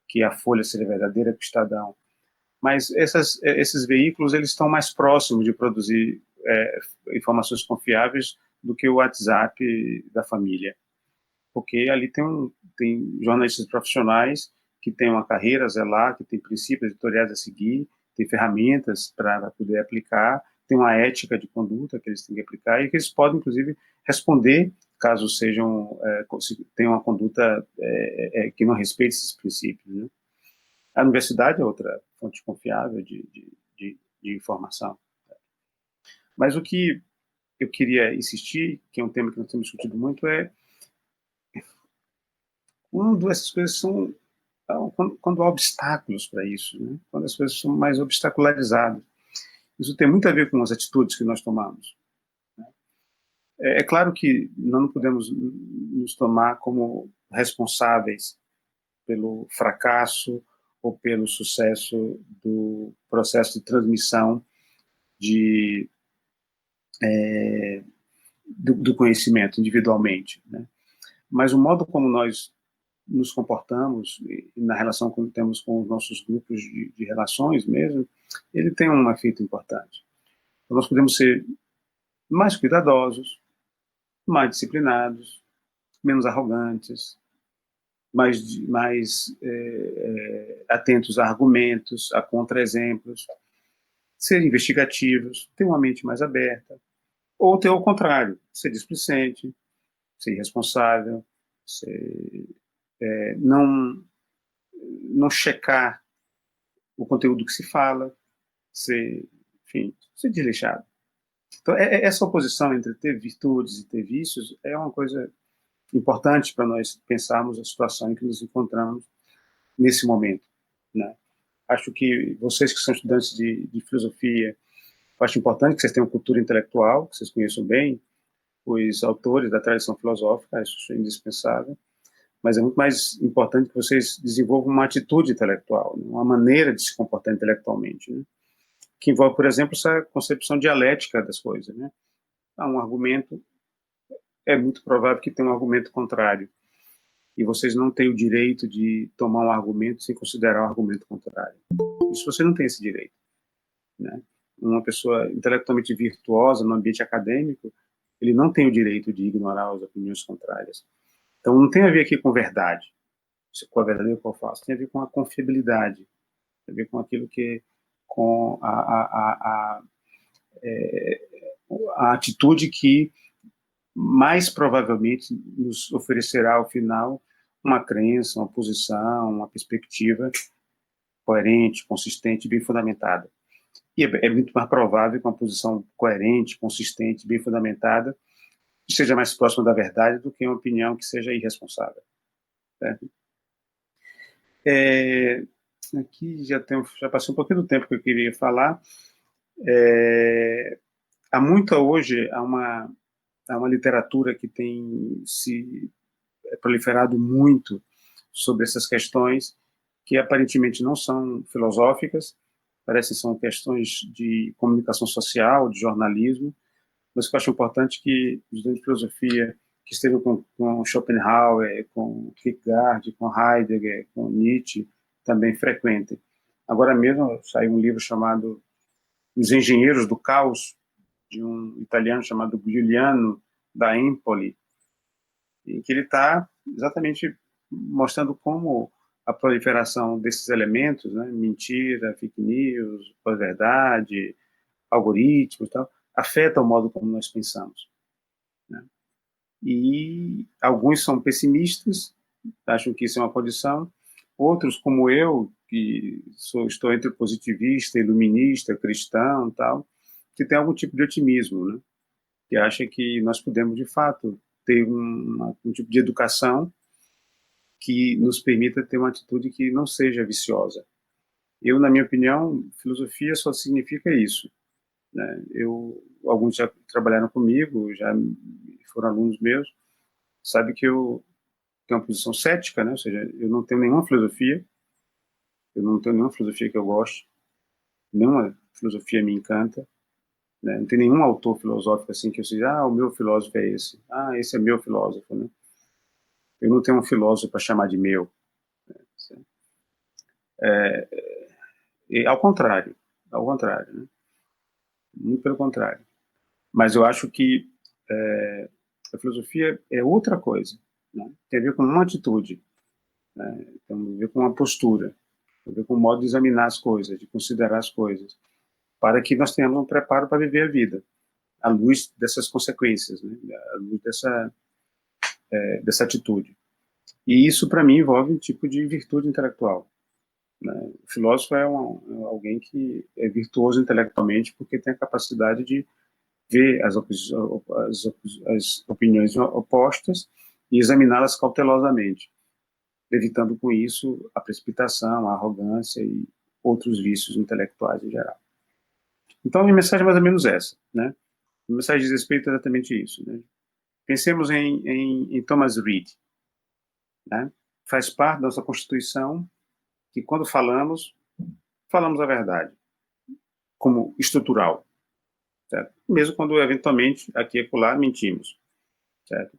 que a Folha seja verdadeira, que o Estadão, mas esses veículos eles estão mais próximos de produzir informações confiáveis do que o WhatsApp da família, porque ali tem jornalistas profissionais que têm uma carreira a zelar, que têm princípios editoriais a seguir, tem ferramentas para poder aplicar, tem uma ética de conduta que eles têm que aplicar e que eles podem, inclusive, responder caso tenham uma conduta que não respeite esses princípios, né? A universidade é outra fonte confiável de informação. Mas o que eu queria insistir, que é um tema que nós temos discutido muito, uma dessas coisas são quando há obstáculos para isso, né? Quando as coisas são mais obstacularizadas. Isso tem muito a ver com as atitudes que nós tomamos. É claro que não podemos nos tomar como responsáveis pelo fracasso ou pelo sucesso do processo de transmissão do conhecimento individualmente, né? Mas o modo como nós nos comportamos na relação que temos com os nossos grupos de relações mesmo, ele tem um efeito importante. Então, nós podemos ser mais cuidadosos, mais disciplinados, menos arrogantes, mais atentos a argumentos, a contra-exemplos, ser investigativos, ter uma mente mais aberta, ou ter o contrário, ser displicente, ser irresponsável, não checar o conteúdo que se fala, enfim, ser desleixado. Então, essa oposição entre ter virtudes e ter vícios é uma coisa importante para nós pensarmos a situação em que nos encontramos nesse momento, né? Acho que vocês que são estudantes de filosofia, acho importante que vocês tenham cultura intelectual, que vocês conheçam bem os autores da tradição filosófica, isso é indispensável, mas é muito mais importante que vocês desenvolvam uma atitude intelectual, né? Uma maneira de se comportar intelectualmente, né? Que envolve, por exemplo, essa concepção dialética das coisas, né? Um argumento, é muito provável que tenha um argumento contrário, e vocês não têm o direito de tomar um argumento sem considerar o argumento contrário. Isso você não tem esse direito, né? Uma pessoa intelectualmente virtuosa no ambiente acadêmico, ele não tem o direito de ignorar as opiniões contrárias. Então, não tem a ver aqui com verdade, com a verdadeira qual eu faço, tem a ver com a confiabilidade, tem a ver com aquilo com a atitude que mais provavelmente nos oferecerá ao final uma crença, uma posição, uma perspectiva coerente, consistente, bem fundamentada. E é muito mais provável que uma posição coerente, consistente, bem fundamentada seja mais próxima da verdade do que uma opinião que seja irresponsável. Certo? Aqui já passou um pouquinho do tempo que eu queria falar. Há uma literatura que tem se proliferado muito sobre essas questões, que aparentemente não são filosóficas, parecem são questões de comunicação social, de jornalismo, mas que eu acho importante que os estudantes de filosofia que estejam com Schopenhauer, com Kierkegaard, com Heidegger, com Nietzsche, também frequentem. Agora mesmo saiu um livro chamado Os Engenheiros do Caos, de um italiano chamado Giuliano da Empoli, em que ele está exatamente mostrando como a proliferação desses elementos, né, mentira, fake news, pós-verdade, algoritmos e tal, afeta o modo como nós pensamos, né? E alguns são pessimistas, acham que isso é uma condição, outros, como eu, que estou entre positivista, iluminista, cristão tal, que tem algum tipo de otimismo, né? Que acha que nós podemos, de fato, ter um tipo de educação que nos permita ter uma atitude que não seja viciosa. Eu, na minha opinião, filosofia só significa isso, né? Alguns já trabalharam comigo, já foram alunos meus, sabe que eu tenho uma posição cética, né? Ou seja, eu não tenho nenhuma filosofia, que eu goste, nenhuma filosofia me encanta, né? Não tem nenhum autor filosófico assim que eu seja, o meu filósofo é esse, esse é meu filósofo, né? Eu não tenho um filósofo para chamar de meu. E, ao contrário, né? Muito pelo contrário. Mas eu acho que a filosofia é outra coisa, né? Tem a ver com uma atitude, né? Tem a ver com uma postura, tem a ver com o modo de examinar as coisas, de considerar as coisas, para que nós tenhamos um preparo para viver a vida, à luz dessas consequências, né? À luz dessa atitude. E isso, para mim, envolve um tipo de virtude intelectual, né? O filósofo é alguém que é virtuoso intelectualmente porque tem a capacidade de ver as opiniões opostas e examiná-las cautelosamente, evitando com isso a precipitação, a arrogância e outros vícios intelectuais em geral. Então, a minha mensagem é mais ou menos essa, né? A mensagem diz respeito a exatamente isso, né? Pensemos em Thomas Reid, né? Faz parte da nossa Constituição que, quando falamos a verdade, como estrutural, certo? Mesmo quando, eventualmente, aqui e acolá, mentimos, certo?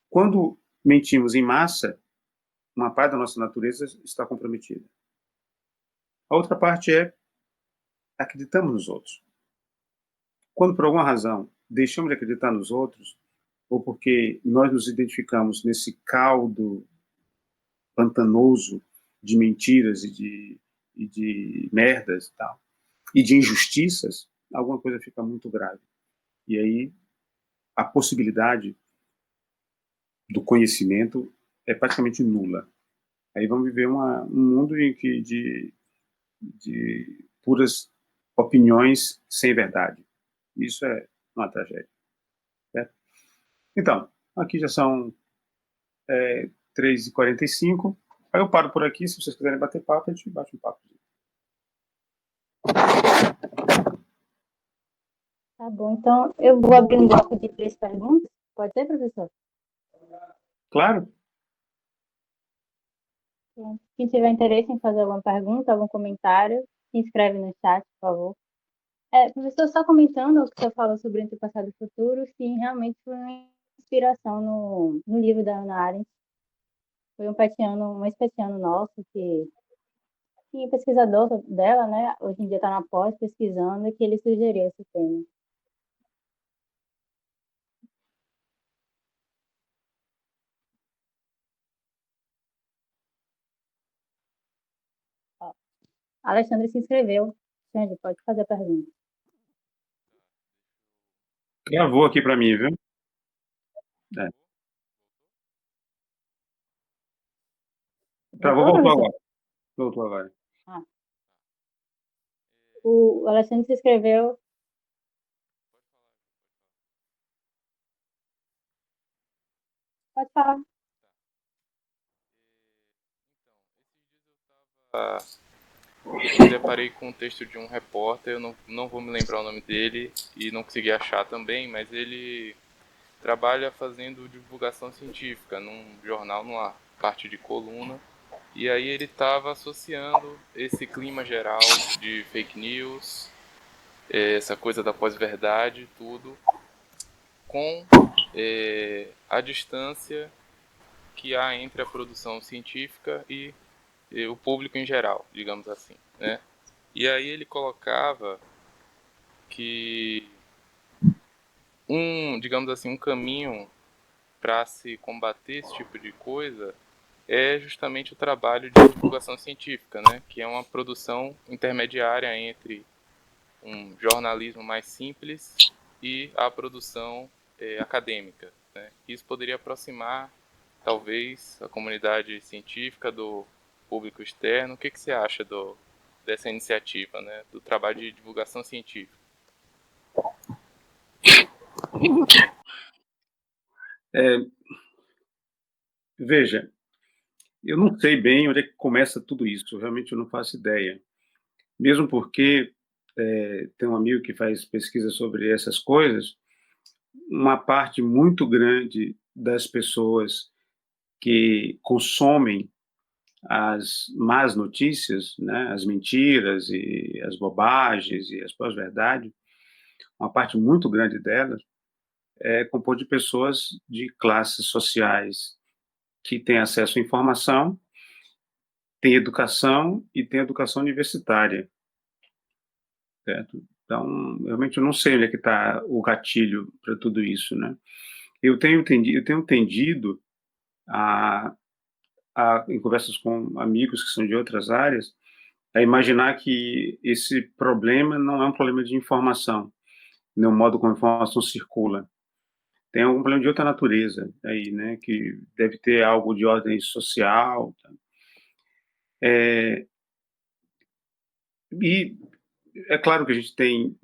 Quando mentimos em massa, uma parte da nossa natureza está comprometida. A outra parte é acreditamos nos outros. Quando, por alguma razão, deixamos de acreditar nos outros, ou porque nós nos identificamos nesse caldo pantanoso de mentiras e de merdas e tal, e de injustiças, alguma coisa fica muito grave. E aí a possibilidade do conhecimento é praticamente nula. Aí vamos viver um mundo em que de puras opiniões sem verdade. Isso é uma tragédia. Certo? Então, aqui já são 3h45. Aí eu paro por aqui. Se vocês quiserem bater papo, a gente bate um papo. Tá bom, então eu vou abrir um bloco de 3 perguntas. Pode ser, professor? Claro. Quem tiver interesse em fazer alguma pergunta, algum comentário, se inscreve no chat, por favor. Professor, só comentando o que você falou sobre antepassado e futuro, sim, realmente foi uma inspiração no livro da Hannah Arendt. Foi um especiano nosso que pesquisador dela, né, hoje em dia está na pós pesquisando, e que ele sugeriu esse tema. Ó, Alexandre se inscreveu. Xande, pode fazer a pergunta. Gravou aqui para mim, viu? Voltou agora. Voltou agora. O Alexandre se inscreveu. Pode falar. Me deparei com um texto de um repórter, eu não vou me lembrar o nome dele e não consegui achar também, mas ele trabalha fazendo divulgação científica num jornal, numa parte de coluna, e aí ele estava associando esse clima geral de fake news, essa coisa da pós-verdade, tudo, com a distância que há entre a produção científica e o público em geral, digamos assim, né? E aí ele colocava que digamos assim, um caminho para se combater esse tipo de coisa é justamente o trabalho de divulgação científica, né? Que é uma produção intermediária entre um jornalismo mais simples e a produção acadêmica, né? Isso poderia aproximar, talvez, a comunidade científica do público externo. O que você acha dessa iniciativa, né? Do trabalho de divulgação científica? Veja, eu não sei bem onde é que começa tudo isso, realmente eu não faço ideia. Mesmo porque tem um amigo que faz pesquisa sobre essas coisas, uma parte muito grande das pessoas que consomem as más notícias, né, as mentiras e as bobagens e as pós-verdades, uma parte muito grande delas é composto de pessoas de classes sociais que têm acesso à informação, têm educação e têm educação universitária, certo? Então, realmente eu não sei onde é que está o gatilho para tudo isso, né? Eu tenho entendido em conversas com amigos que são de outras áreas, a imaginar que esse problema não é um problema de informação, no modo como a informação circula. Tem algum problema de outra natureza aí, né? Que deve ter algo de ordem social. Tá? E é claro que a gente tem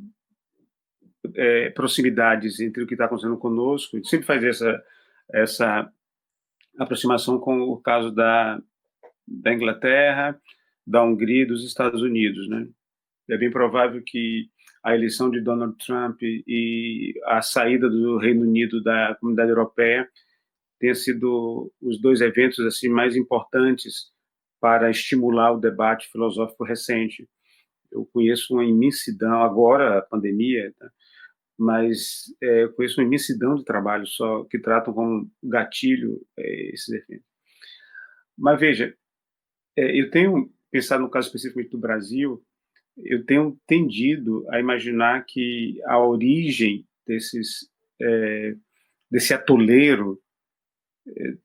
proximidades entre o que está acontecendo conosco. A gente sempre faz essa aproximação com o caso da Inglaterra, da Hungria e dos Estados Unidos, né? É bem provável que a eleição de Donald Trump e a saída do Reino Unido da Comunidade Europeia tenham sido os dois eventos assim mais importantes para estimular o debate filosófico recente. Eu conheço uma imensidão, agora a pandemia, tá? Mas eu conheço uma imensidão de trabalhos só que tratam como gatilho esses eventos. Mas veja, eu tenho pensado no caso específico do Brasil, eu tenho tendido a imaginar que a origem desse atoleiro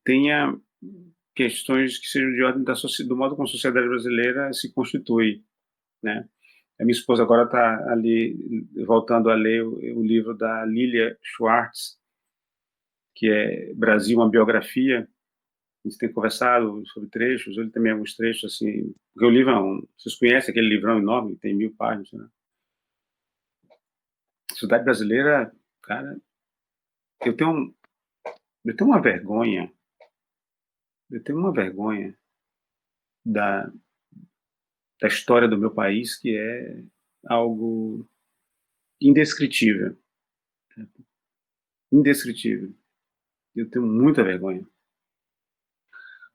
tenha questões que sejam de ordem do modo como a sociedade brasileira se constitui, né? A minha esposa agora está ali voltando a ler o livro da Lilia Schwartz, que é Brasil, uma biografia. A gente tem conversado sobre trechos, eu li também alguns trechos, assim, porque o livro vocês conhecem aquele livrão enorme, tem 1000 páginas, né? Sociedade brasileira, cara, eu tenho uma vergonha, da, da história do meu país que é algo indescritível, indescritível. Eu tenho muita vergonha.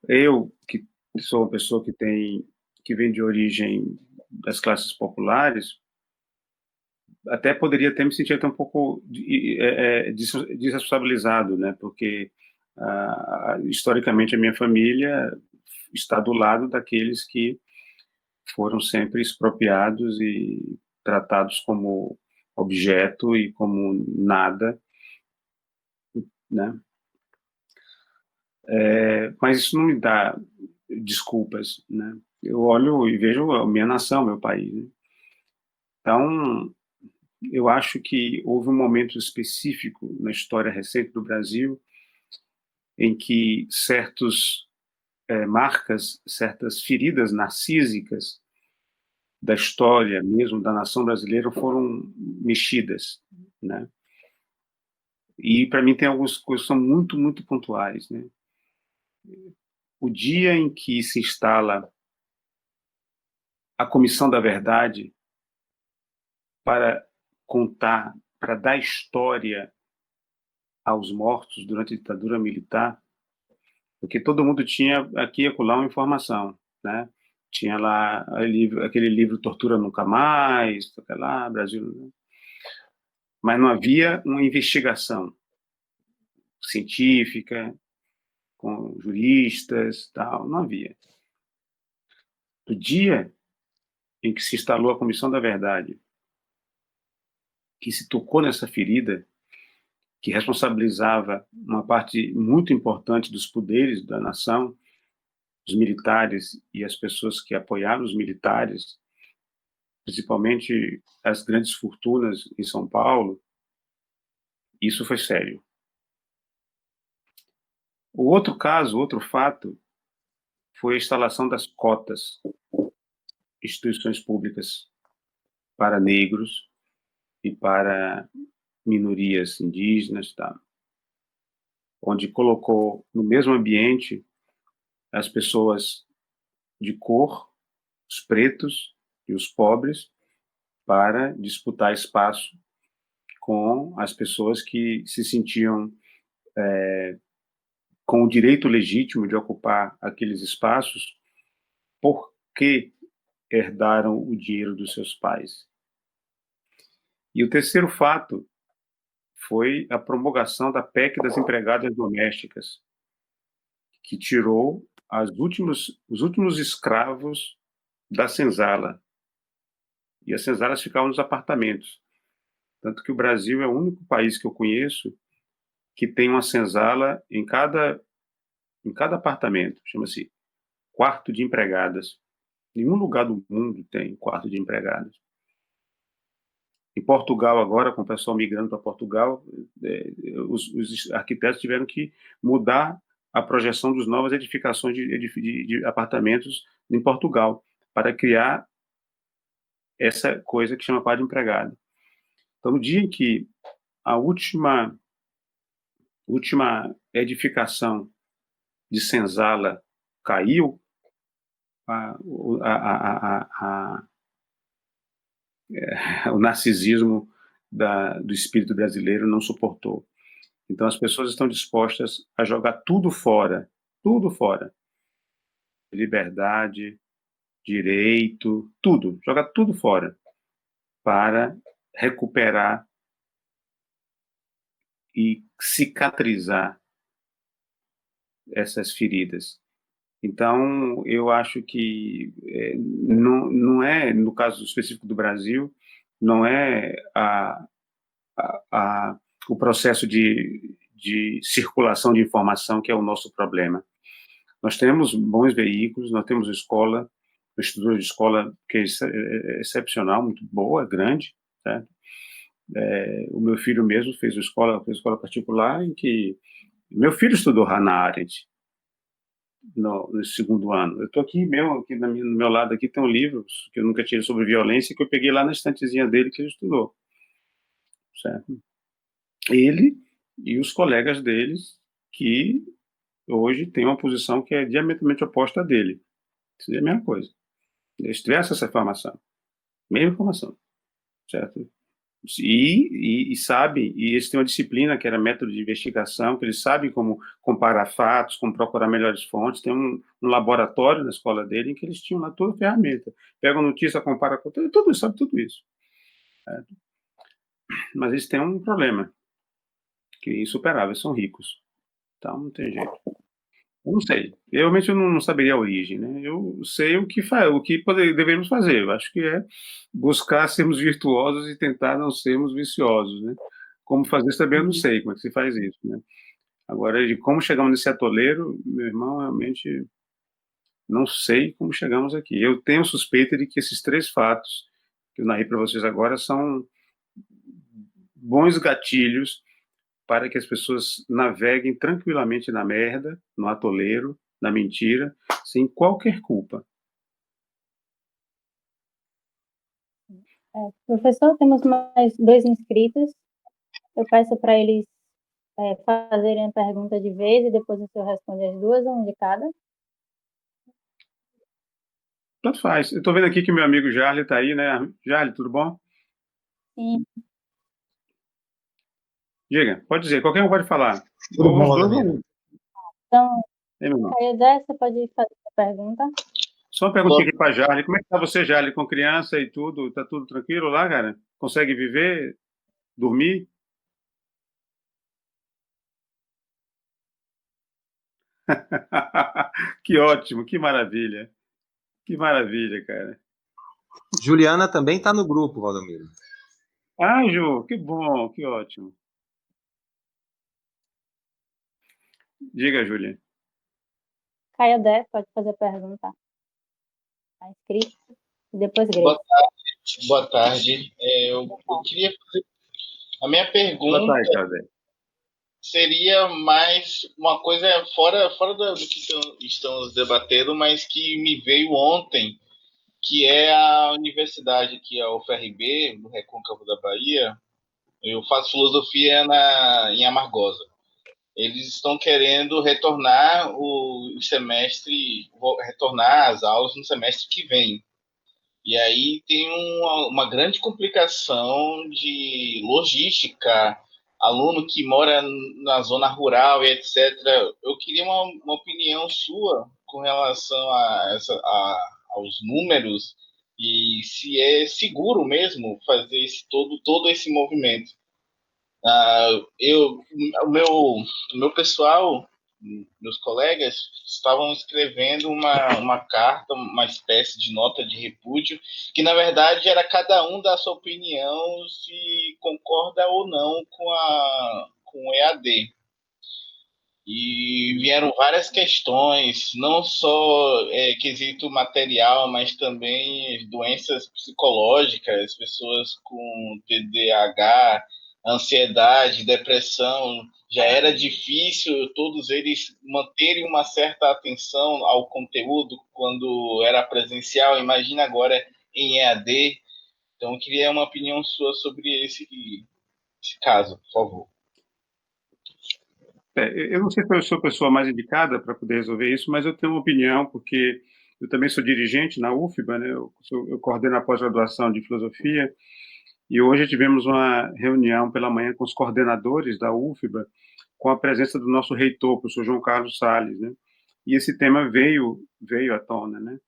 Eu, que sou uma pessoa que vem de origem das classes populares, até poderia ter me sentido até um pouco desresponsabilizado, né? Porque historicamente a minha família está do lado daqueles que foram sempre expropriados e tratados como objeto e como nada, né? Mas isso não me dá desculpas, né? Eu olho e vejo a minha nação, meu país, né? Então, eu acho que houve um momento específico na história recente do Brasil em que marcas, certas feridas narcísicas da história mesmo da nação brasileira foram mexidas, né? E para mim tem algumas coisas que são muito, muito pontuais, né? O dia em que se instala a Comissão da Verdade para contar, para dar história aos mortos durante a ditadura militar, porque todo mundo tinha aqui e acolá uma informação, né? Tinha lá aquele livro Tortura Nunca Mais, lá, Brasil, né? Mas não havia uma investigação científica, com juristas, tal, não havia. No dia em que se instalou a Comissão da Verdade, que se tocou nessa ferida, que responsabilizava uma parte muito importante dos poderes da nação, os militares e as pessoas que apoiaram os militares, principalmente as grandes fortunas em São Paulo, isso foi sério. O outro caso, outro fato, foi a instalação das cotas, instituições públicas para negros e para minorias indígenas, tá? Onde colocou no mesmo ambiente as pessoas de cor, os pretos e os pobres, para disputar espaço com as pessoas que se sentiam com o direito legítimo de ocupar aqueles espaços, porque herdaram o dinheiro dos seus pais. E o terceiro fato foi a promulgação da PEC das empregadas domésticas, que tirou os últimos escravos da senzala. E as senzalas ficavam nos apartamentos. Tanto que o Brasil é o único país que eu conheço que tem uma senzala em cada apartamento. Chama-se quarto de empregadas. Nenhum lugar do mundo tem quarto de empregadas. Em Portugal, agora, com o pessoal migrando para Portugal, os arquitetos tiveram que mudar a projeção das novas edificações de apartamentos em Portugal, para criar essa coisa que chama quarto de empregado. Então, no dia em que a última edificação de senzala caiu, o narcisismo do espírito brasileiro não suportou. Então as pessoas estão dispostas a jogar tudo fora, liberdade, direito, tudo, jogar tudo fora para recuperar e cicatrizar essas feridas. Então, eu acho que não é, no caso específico do Brasil, não é o processo de circulação de informação que é o nosso problema. Nós temos bons veículos, nós temos escola, uma estrutura de escola que é excepcional, muito boa, grande, certo? O meu filho mesmo fez escola particular em que meu filho estudou Hannah Arendt no segundo ano. Eu estou aqui no meu lado aqui tem um livro que eu nunca tinha sobre violência que eu peguei lá na estantezinha dele que ele estudou, certo? Ele e os colegas deles que hoje têm uma posição que é diametralmente oposta à dele. Isso é a mesma coisa. Eles tiveram essa informação, mesma informação, certo? E sabem, e eles têm uma disciplina que era método de investigação, que eles sabem como comparar fatos, como procurar melhores fontes. Tem um laboratório na escola dele em que eles tinham lá toda a ferramenta. Pegam notícia, compara com tudo isso, sabe tudo isso. Certo? Mas eles têm um problema, que é insuperável, eles são ricos. Então não tem jeito. Eu não sei. Eu realmente não saberia a origem, né? Eu sei o que devemos fazer. Eu acho que é buscar sermos virtuosos e tentar não sermos viciosos, né? Como fazer isso também eu não sei como é que se faz isso, né? Agora, de como chegamos nesse atoleiro, meu irmão, realmente não sei como chegamos aqui. Eu tenho suspeita de que esses três fatos que eu narrei para vocês agora são bons gatilhos para que as pessoas naveguem tranquilamente na merda, no atoleiro, na mentira, sem qualquer culpa. Professor, temos mais 2 inscritos. Eu peço para eles fazerem a pergunta de vez e depois o senhor responde as duas, um de cada. Tanto faz. Eu estou vendo aqui que meu amigo Jarle está aí, né? Jarle, tudo bom? Sim. Diga, pode dizer, qualquer um pode falar. Tudo bom, Os dois Valdomiro? Então, Ei, meu irmão. Caio Dé, você pode fazer a pergunta? Só uma perguntinha aqui para Jarle. Como é que está você, Jarle, com criança e tudo? Está tudo tranquilo lá, cara? Consegue viver? Dormir? Que ótimo, que maravilha. Que maravilha, cara. Juliana também está no grupo, Valdomiro. Ah, Ju, que bom, que ótimo. Diga, Júlia. Caio Dé, pode fazer a pergunta. Está inscrito. E depois Greg. Boa tarde. Eu queria fazer... A minha pergunta Boa tarde, José. seria mais uma coisa fora do que estamos debatendo, mas que me veio ontem, que é a universidade, que é a UFRB, no Recôncavo da Bahia. Eu faço filosofia em Amargosa. Eles estão querendo retornar retornar às aulas no semestre que vem. E aí tem uma grande complicação de logística, aluno que mora na zona rural e etc. Eu queria uma opinião sua com relação aos números e se é seguro mesmo fazer todo esse movimento. O meu pessoal, meus colegas, estavam escrevendo uma carta, uma espécie de nota de repúdio, que na verdade era cada um dar sua opinião se concorda ou não com o EAD. E vieram várias questões, não só quesito material, mas também doenças psicológicas, pessoas com TDAH, ansiedade, depressão. Já era difícil todos eles manterem uma certa atenção ao conteúdo quando era presencial. Imagina agora em EAD. Então, eu queria uma opinião sua sobre esse caso, por favor. Eu não sei se eu sou a pessoa mais indicada para poder resolver isso, mas eu tenho uma opinião, porque eu também sou dirigente na UFBA, né? Eu coordeno a pós-graduação de filosofia, e hoje tivemos uma reunião pela manhã com os coordenadores da UFBA, com a presença do nosso reitor, o professor João Carlos Salles, né? E esse tema veio à tona, né?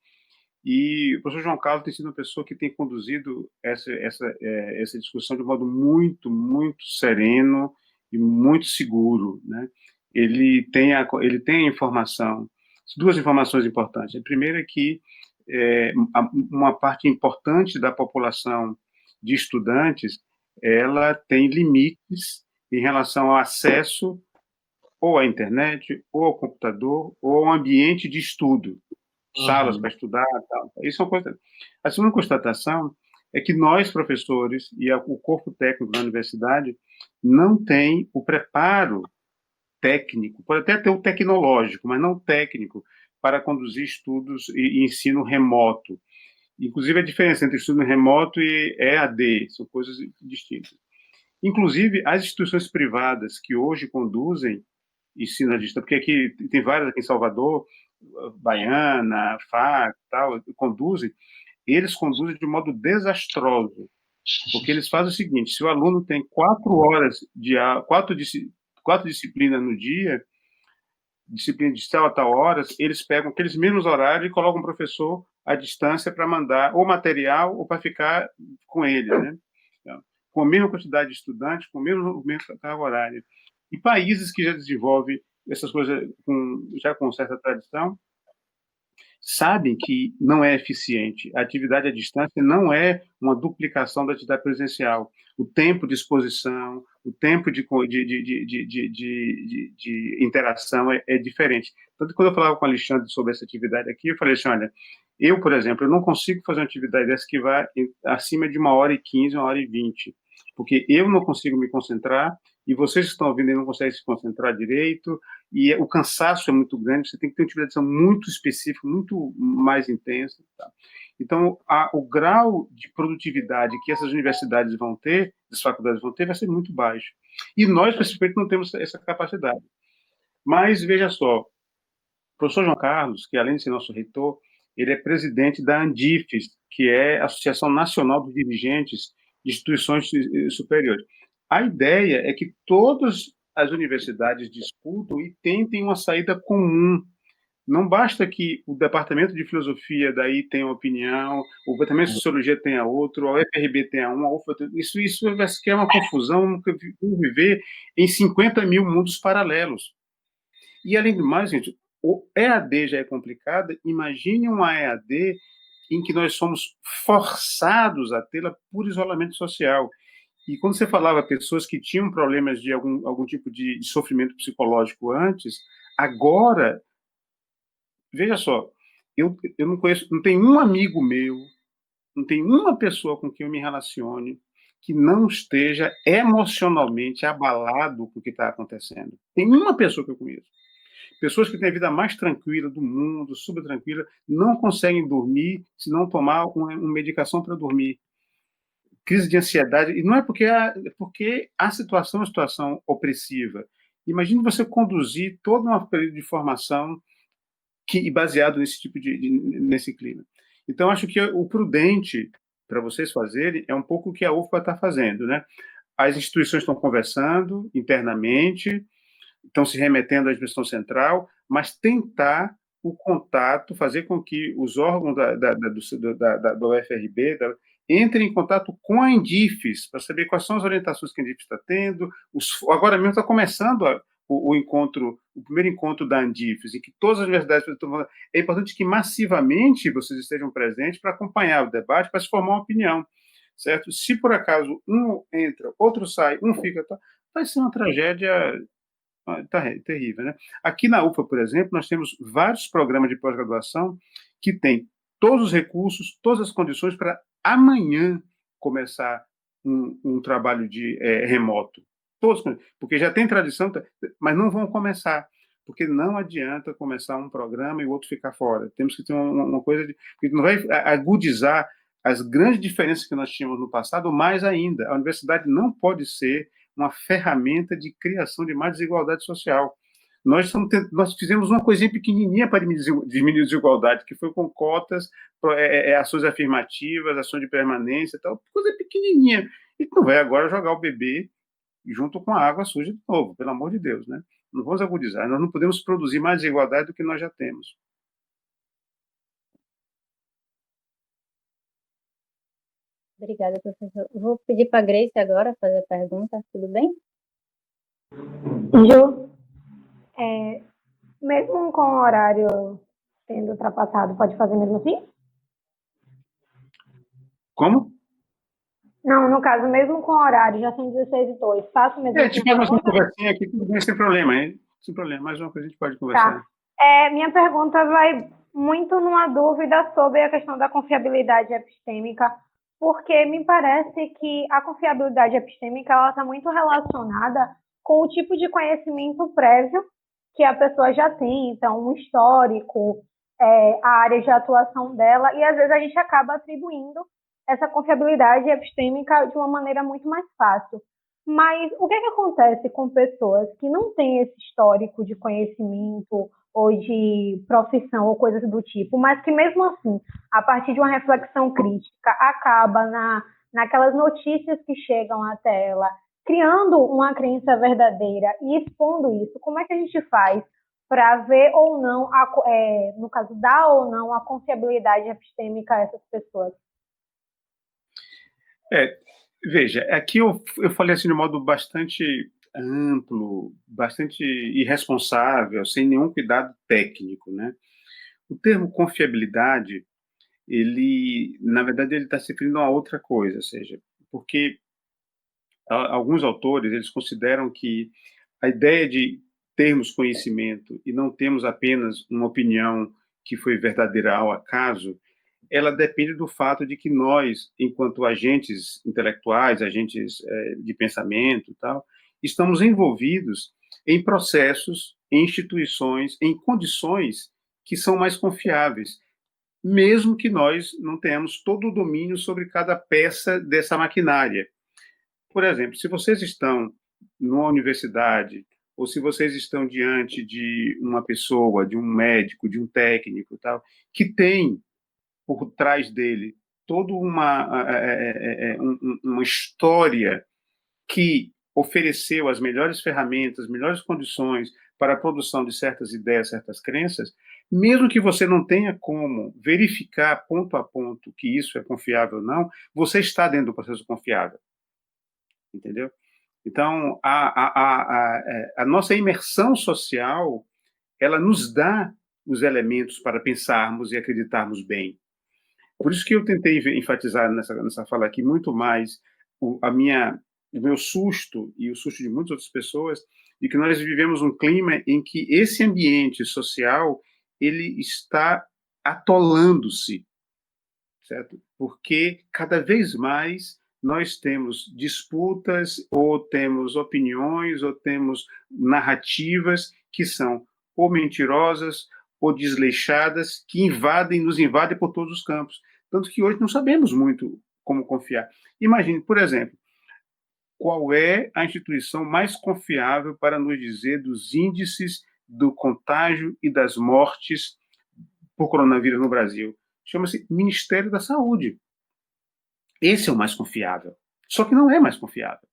E o professor João Carlos tem sido uma pessoa que tem conduzido essa discussão de um modo muito, muito sereno e muito seguro, né? Ele tem a informação, duas informações importantes. A primeira é que uma parte importante da população de estudantes, ela tem limites em relação ao acesso ou à internet, ou ao computador, ou ao ambiente de estudo, salas para estudar, tal. Isso é uma coisa. A segunda constatação é que nós, professores, e o corpo técnico da universidade, não tem o preparo técnico, pode até ter o tecnológico, mas não técnico, para conduzir estudos e ensino remoto. Inclusive, a diferença entre ensino remoto e EAD são coisas distintas. Inclusive, as instituições privadas que hoje conduzem ensino à distância, porque aqui tem várias aqui em Salvador, Baiana, FAC, tal, eles conduzem de modo desastroso, porque eles fazem o seguinte: se o aluno tem 4 disciplinas no dia, disciplina de tal a tal horas, eles pegam aqueles mesmos horários e colocam o professor à distância para mandar ou material ou para ficar com ele, né? Então, com a mesma quantidade de estudantes, com a mesma carga horária. E países que já desenvolvem essas coisas já com certa tradição, sabem que não é eficiente. A atividade à distância não é uma duplicação da atividade presencial. O tempo de exposição, o tempo de interação é diferente. Tanto que quando eu falava com o Alexandre sobre essa atividade aqui, eu falei assim, olha, eu, por exemplo, eu não consigo fazer uma atividade dessa que vai acima de 1h15, 1h20, porque eu não consigo me concentrar, e vocês que estão ouvindo não conseguem se concentrar direito, e o cansaço é muito grande, você tem que ter uma atividade muito específica, muito mais intensa. Tá? Então, o grau de produtividade que essas universidades vão ter, as faculdades vão ter, vai ser muito baixo. E nós, especificamente, não temos essa capacidade. Mas, veja só, o professor João Carlos, que além de ser nosso reitor, ele é presidente da ANDIFES, que é a Associação Nacional dos Dirigentes de Instituições Superiores. A ideia é que todas as universidades discutam e tentem uma saída comum. Não basta que o departamento de filosofia daí tenha uma opinião, o departamento de sociologia tenha outro, a UFRB tenha uma, isso vai criar uma confusão, viver em 50 mil mundos paralelos. E, além do mais, gente, o EAD já é complicado, imagine uma EAD em que nós somos forçados a tê-la por isolamento social. E quando você falava pessoas que tinham problemas de algum tipo de sofrimento psicológico antes, agora, veja só, eu não conheço, não tem um amigo meu, não tem uma pessoa com quem eu me relacione que não esteja emocionalmente abalado com o que está acontecendo. Tem uma pessoa que eu conheço. Pessoas que têm a vida mais tranquila do mundo, super tranquila, não conseguem dormir se não tomar uma medicação para dormir. Crise de ansiedade, e não é porque a situação é uma situação opressiva. Imagine você conduzir todo um período de formação baseado nesse tipo nesse clima. Então, acho que o prudente para vocês fazerem é um pouco o que a UFBA está fazendo, né? as instituições estão conversando internamente, estão se remetendo à administração central, mas tentar o contato, fazer com que os órgãos do UFRB entrem em contato com a Indifes, para saber quais são as orientações que a Indifes está tendo. Agora mesmo está começando o primeiro encontro da Indifes, em que todas as universidades estão. É importante que massivamente vocês estejam presentes para acompanhar o debate, para se formar uma opinião, certo? Se por acaso um entra, outro sai, um fica, vai ser uma tragédia terrível, né? Aqui na UFA, por exemplo, nós temos vários programas de pós-graduação que têm todos os recursos, todas as condições para amanhã começar um trabalho de remoto. Todos, porque já tem tradição, mas não vão começar, porque não adianta começar um programa e o outro ficar fora. Temos que ter uma coisa de... Porque não vai agudizar as grandes diferenças que nós tínhamos no passado, mais ainda. A universidade não pode ser uma ferramenta de criação de mais desigualdade social. Nós fizemos uma coisinha pequenininha para diminuir a desigualdade, que foi com cotas, ações afirmativas, ações de permanência, tal, coisa pequenininha. E não vai agora jogar o bebê junto com a água suja de novo, pelo amor de Deus, né? Não vamos agudizar, nós não podemos produzir mais desigualdade do que nós já temos. Obrigada, professor. Vou pedir para a Grace agora fazer a pergunta, tudo bem? Ju, mesmo com o horário sendo ultrapassado, pode fazer mesmo assim? Como? Não, no caso, mesmo com o horário, já são 16h02, faço mesmo assim? Tipo, mais uma conversinha aqui, tudo bem, sem problema, hein? Sem problema, mais uma coisa a gente pode conversar. Tá. Minha pergunta vai muito numa dúvida sobre a questão da confiabilidade epistêmica, porque me parece que a confiabilidade epistêmica está muito relacionada com o tipo de conhecimento prévio que a pessoa já tem, então, um histórico, a área de atuação dela, e às vezes a gente acaba atribuindo essa confiabilidade epistêmica de uma maneira muito mais fácil. Mas o que acontece com pessoas que não têm esse histórico de conhecimento ou de profissão ou coisas do tipo, mas que mesmo assim, a partir de uma reflexão crítica, acaba naquelas notícias que chegam até ela, criando uma crença verdadeira e expondo isso? Como é que a gente faz para ver ou não, no caso, dar ou não a confiabilidade epistêmica a essas pessoas? Veja, aqui eu falei assim de um modo bastante amplo, bastante irresponsável, sem nenhum cuidado técnico, né? O termo confiabilidade, na verdade, ele está se referindo a outra coisa, ou seja, porque alguns autores, eles consideram que a ideia de termos conhecimento e não termos apenas uma opinião que foi verdadeira ao acaso, ela depende do fato de que nós, enquanto agentes intelectuais, agentes de pensamento e tal, estamos envolvidos em processos, em instituições, em condições que são mais confiáveis, mesmo que nós não tenhamos todo o domínio sobre cada peça dessa maquinária. Por exemplo, se vocês estão numa universidade, ou se vocês estão diante de uma pessoa, de um médico, de um técnico, tal, que tem por trás dele toda uma história que ofereceu as melhores ferramentas, as melhores condições para a produção de certas ideias, certas crenças, mesmo que você não tenha como verificar ponto a ponto que isso é confiável ou não, você está dentro do processo confiável. Entendeu? Então, a nossa imersão social, ela nos dá os elementos para pensarmos e acreditarmos bem. Por isso que eu tentei enfatizar nessa fala aqui muito mais o meu susto e o susto de muitas outras pessoas de que nós vivemos um clima em que esse ambiente social ele está atolando-se, certo? Porque cada vez mais nós temos disputas ou temos opiniões ou temos narrativas que são ou mentirosas ou desleixadas, que nos invadem por todos os campos. Tanto que hoje não sabemos muito como confiar. Imagine, por exemplo, qual é a instituição mais confiável para nos dizer dos índices do contágio e das mortes por coronavírus no Brasil? Chama-se Ministério da Saúde. Esse é o mais confiável. Só que não é mais confiável.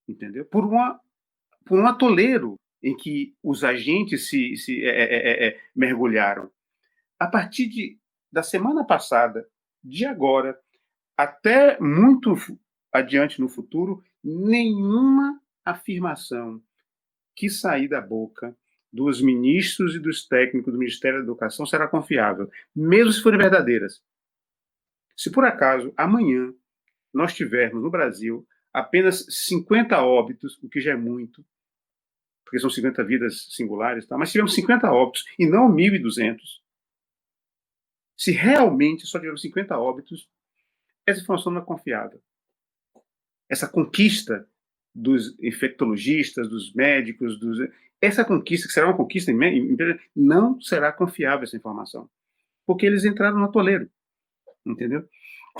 entendeu? Por um atoleiro em que os agentes mergulharam. A partir da semana passada, de agora, até muito adiante no futuro, nenhuma afirmação que sair da boca dos ministros e dos técnicos do Ministério da Educação será confiável, mesmo se forem verdadeiras. Se por acaso amanhã nós tivermos no Brasil apenas 50 óbitos, o que já é muito, porque são 50 vidas singulares, tá? Mas se tivermos 50 óbitos e não 1.200, se realmente só tivermos 50 óbitos, essa informação não é confiável. Essa conquista dos infectologistas, dos médicos, essa conquista, que será uma conquista, não será confiável essa informação, porque eles entraram no atoleiro, entendeu?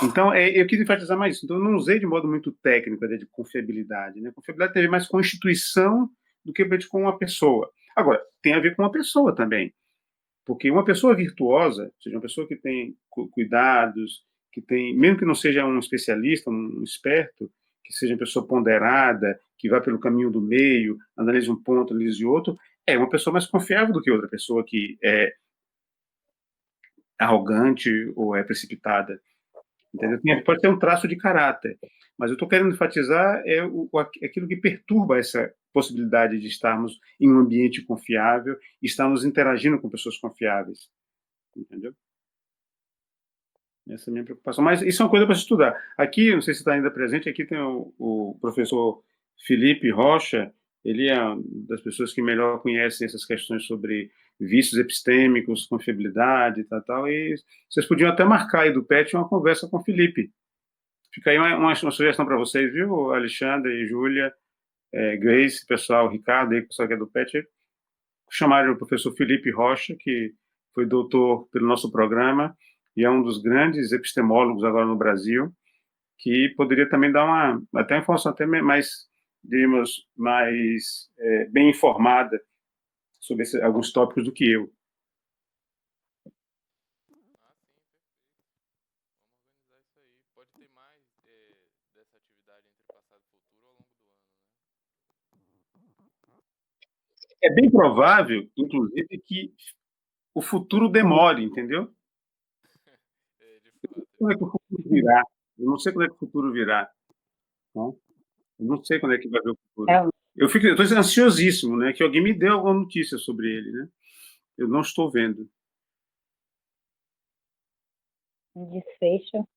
Então, eu quis enfatizar mais isso. Então, eu não usei de modo muito técnico a ideia de confiabilidade. Né? Confiabilidade tem a ver mais com a instituição do que com uma pessoa. Agora, tem a ver com uma pessoa também. Porque uma pessoa virtuosa, ou seja, uma pessoa que tem cuidados, que tem, mesmo que não seja um especialista, um esperto, que seja uma pessoa ponderada, que vá pelo caminho do meio, analise um ponto, analise outro, é uma pessoa mais confiável do que outra pessoa que é arrogante ou é precipitada. Entendeu? Pode ter um traço de caráter, mas eu estou querendo enfatizar aquilo que perturba essa possibilidade de estarmos em um ambiente confiável e estarmos interagindo com pessoas confiáveis. Entendeu? Essa é a minha preocupação. Mas isso é uma coisa para se estudar. Aqui, não sei se está ainda presente, aqui tem o professor Felipe Rocha, ele é uma das pessoas que melhor conhecem essas questões sobre vícios epistêmicos, confiabilidade e tal, e vocês podiam até marcar aí do PET uma conversa com o Felipe. Fica aí uma sugestão para vocês, viu, Alexandre e Júlia, Grace, pessoal, Ricardo, aí, pessoal que é do PET, chamaram o professor Felipe Rocha, que foi doutor pelo nosso programa e é um dos grandes epistemólogos agora no Brasil, que poderia também dar até uma informação até mais, diríamos, mais bem informada sobre alguns tópicos do que eu. Pode ter mais dessa atividade entre passado e futuro ao longo do ano, né? É bem provável, inclusive, que o futuro demore, entendeu? Quando é que o futuro virá? Eu não sei quando é que o futuro virá. Né? Eu não sei quando é que vai ver o futuro. Eu estou ansiosíssimo, né? Que alguém me dê alguma notícia sobre ele, né? Eu não estou vendo. Desfecho.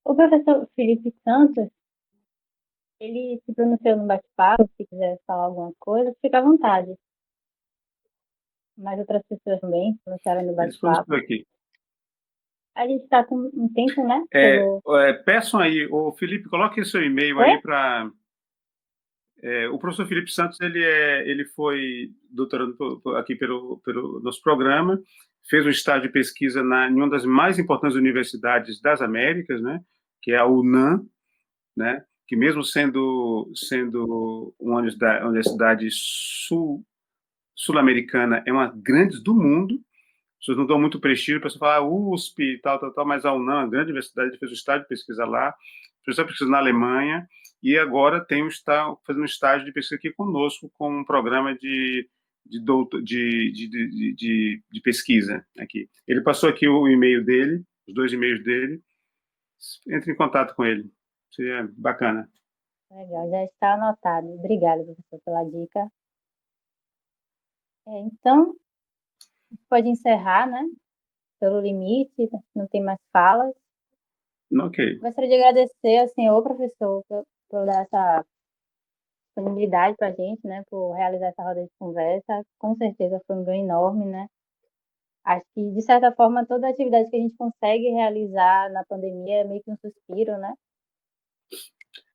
O professor Felipe Santos, ele se pronunciou no bate-papo, se quiser falar alguma coisa, fica à vontade. Mas outras pessoas também se pronunciaram no bate-papo. Aqui. A gente está com um tempo, né? Peçam aí, o Felipe, coloque seu e-mail aí para... o professor Felipe Santos, ele foi doutorando aqui pelo nosso programa, fez um estágio de pesquisa em uma das mais importantes universidades das Américas, né, que é a UNAM, né, que mesmo sendo uma universidade sul-americana, é uma grande do mundo. As pessoas não dão muito prestígio para você falar USP e tal, mas a UNAM, a grande universidade, ele fez um estágio de pesquisa lá, fez uma pesquisa na Alemanha, e agora está fazendo um estágio de pesquisa aqui conosco, com um programa de pesquisa aqui. Ele passou aqui o e-mail dele, os 2 e-mails dele, entre em contato com ele, seria bacana. Legal, já está anotado. Obrigada, professor, pela dica. Então, pode encerrar, né? Pelo limite, não tem mais falas. Ok. Gostaria de agradecer ao senhor, professor, por dar essa disponibilidade para a gente, né? Por realizar essa roda de conversa. Com certeza foi um ganho enorme, né? Acho que, de certa forma, toda a atividade que a gente consegue realizar na pandemia é meio que um suspiro, né?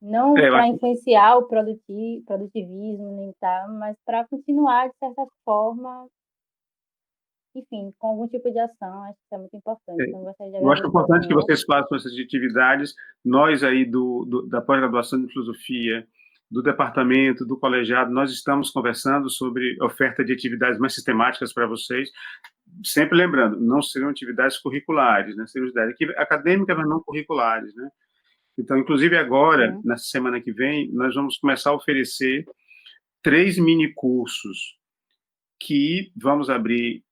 Não para influenciar o produtivismo, nem tal, mas para continuar, de certa forma, enfim, com algum tipo de ação. Acho que isso é muito importante. Então, eu acho importante que vocês façam essas atividades. Nós aí da pós-graduação de filosofia, do departamento, do colegiado, nós estamos conversando sobre oferta de atividades mais sistemáticas para vocês. sempre lembrando, não seriam atividades curriculares, né? Seriam atividades acadêmicas, mas não curriculares, né? Então, inclusive agora, nessa semana que vem, nós vamos começar a oferecer 3 mini-cursos que vamos abrir,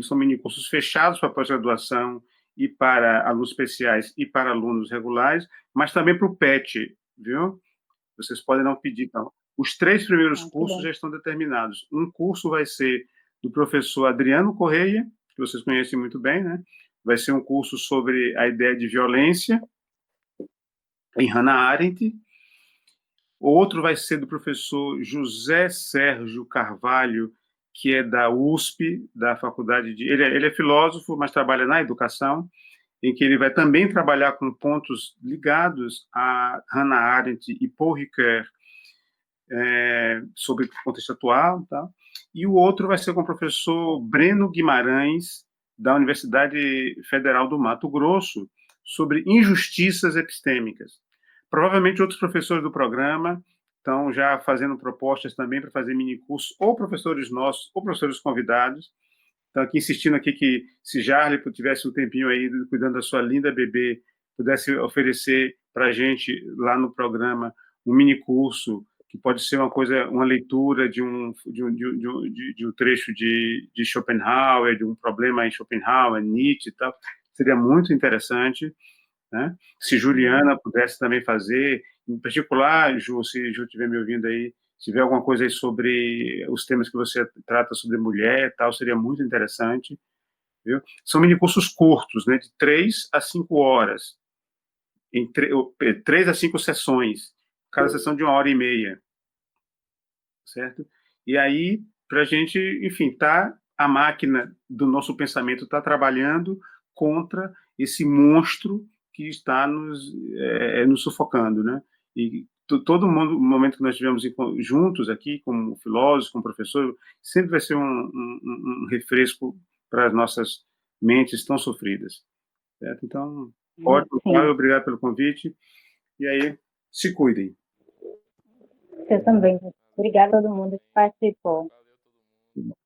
são mini-cursos fechados para pós-graduação e para alunos especiais e para alunos regulares, mas também para o PET, viu? Vocês podem não pedir, então. Os 3 primeiros cursos já estão determinados. Um curso vai ser do professor Adriano Correia, que vocês conhecem muito bem, né? Vai ser um curso sobre a ideia de violência em Hannah Arendt. Outro vai ser do professor José Sérgio Carvalho, que é da USP, da faculdade de... Ele é filósofo, mas trabalha na educação, em que ele vai também trabalhar com pontos ligados a Hannah Arendt e Paul Ricoeur, sobre o contexto atual. Tá? E o outro vai ser com o professor Breno Guimarães, da Universidade Federal do Mato Grosso, sobre injustiças epistêmicas. Provavelmente outros professores do programa estão já fazendo propostas também para fazer minicursos, ou professores nossos, ou professores convidados. Então, aqui insistindo aqui que se Jarle tivesse um tempinho aí cuidando da sua linda bebê, pudesse oferecer para a gente lá no programa um minicurso que pode ser uma leitura de um trecho de Schopenhauer, de um problema em Schopenhauer, Nietzsche e tal, seria muito interessante. Né? Se Juliana pudesse também fazer, em particular, Ju, se Ju estiver me ouvindo aí, se tiver alguma coisa aí sobre os temas que você trata sobre mulher e tal, seria muito interessante. Viu? São minicursos curtos, né, de 3 a 5 horas, em 3 a 5 sessões, cada sessão de 1h30, certo? E aí, para a gente, enfim, a máquina do nosso pensamento está trabalhando contra esse monstro que está nos sufocando, né? E todo momento que nós estivermos juntos aqui, como filósofos, como professor, sempre vai ser um refresco para as nossas mentes tão sofridas, certo? Então, ótimo, Flávio, obrigado pelo convite, e aí, se cuidem. Eu também. Obrigada a todo mundo que participou. Valeu todo mundo.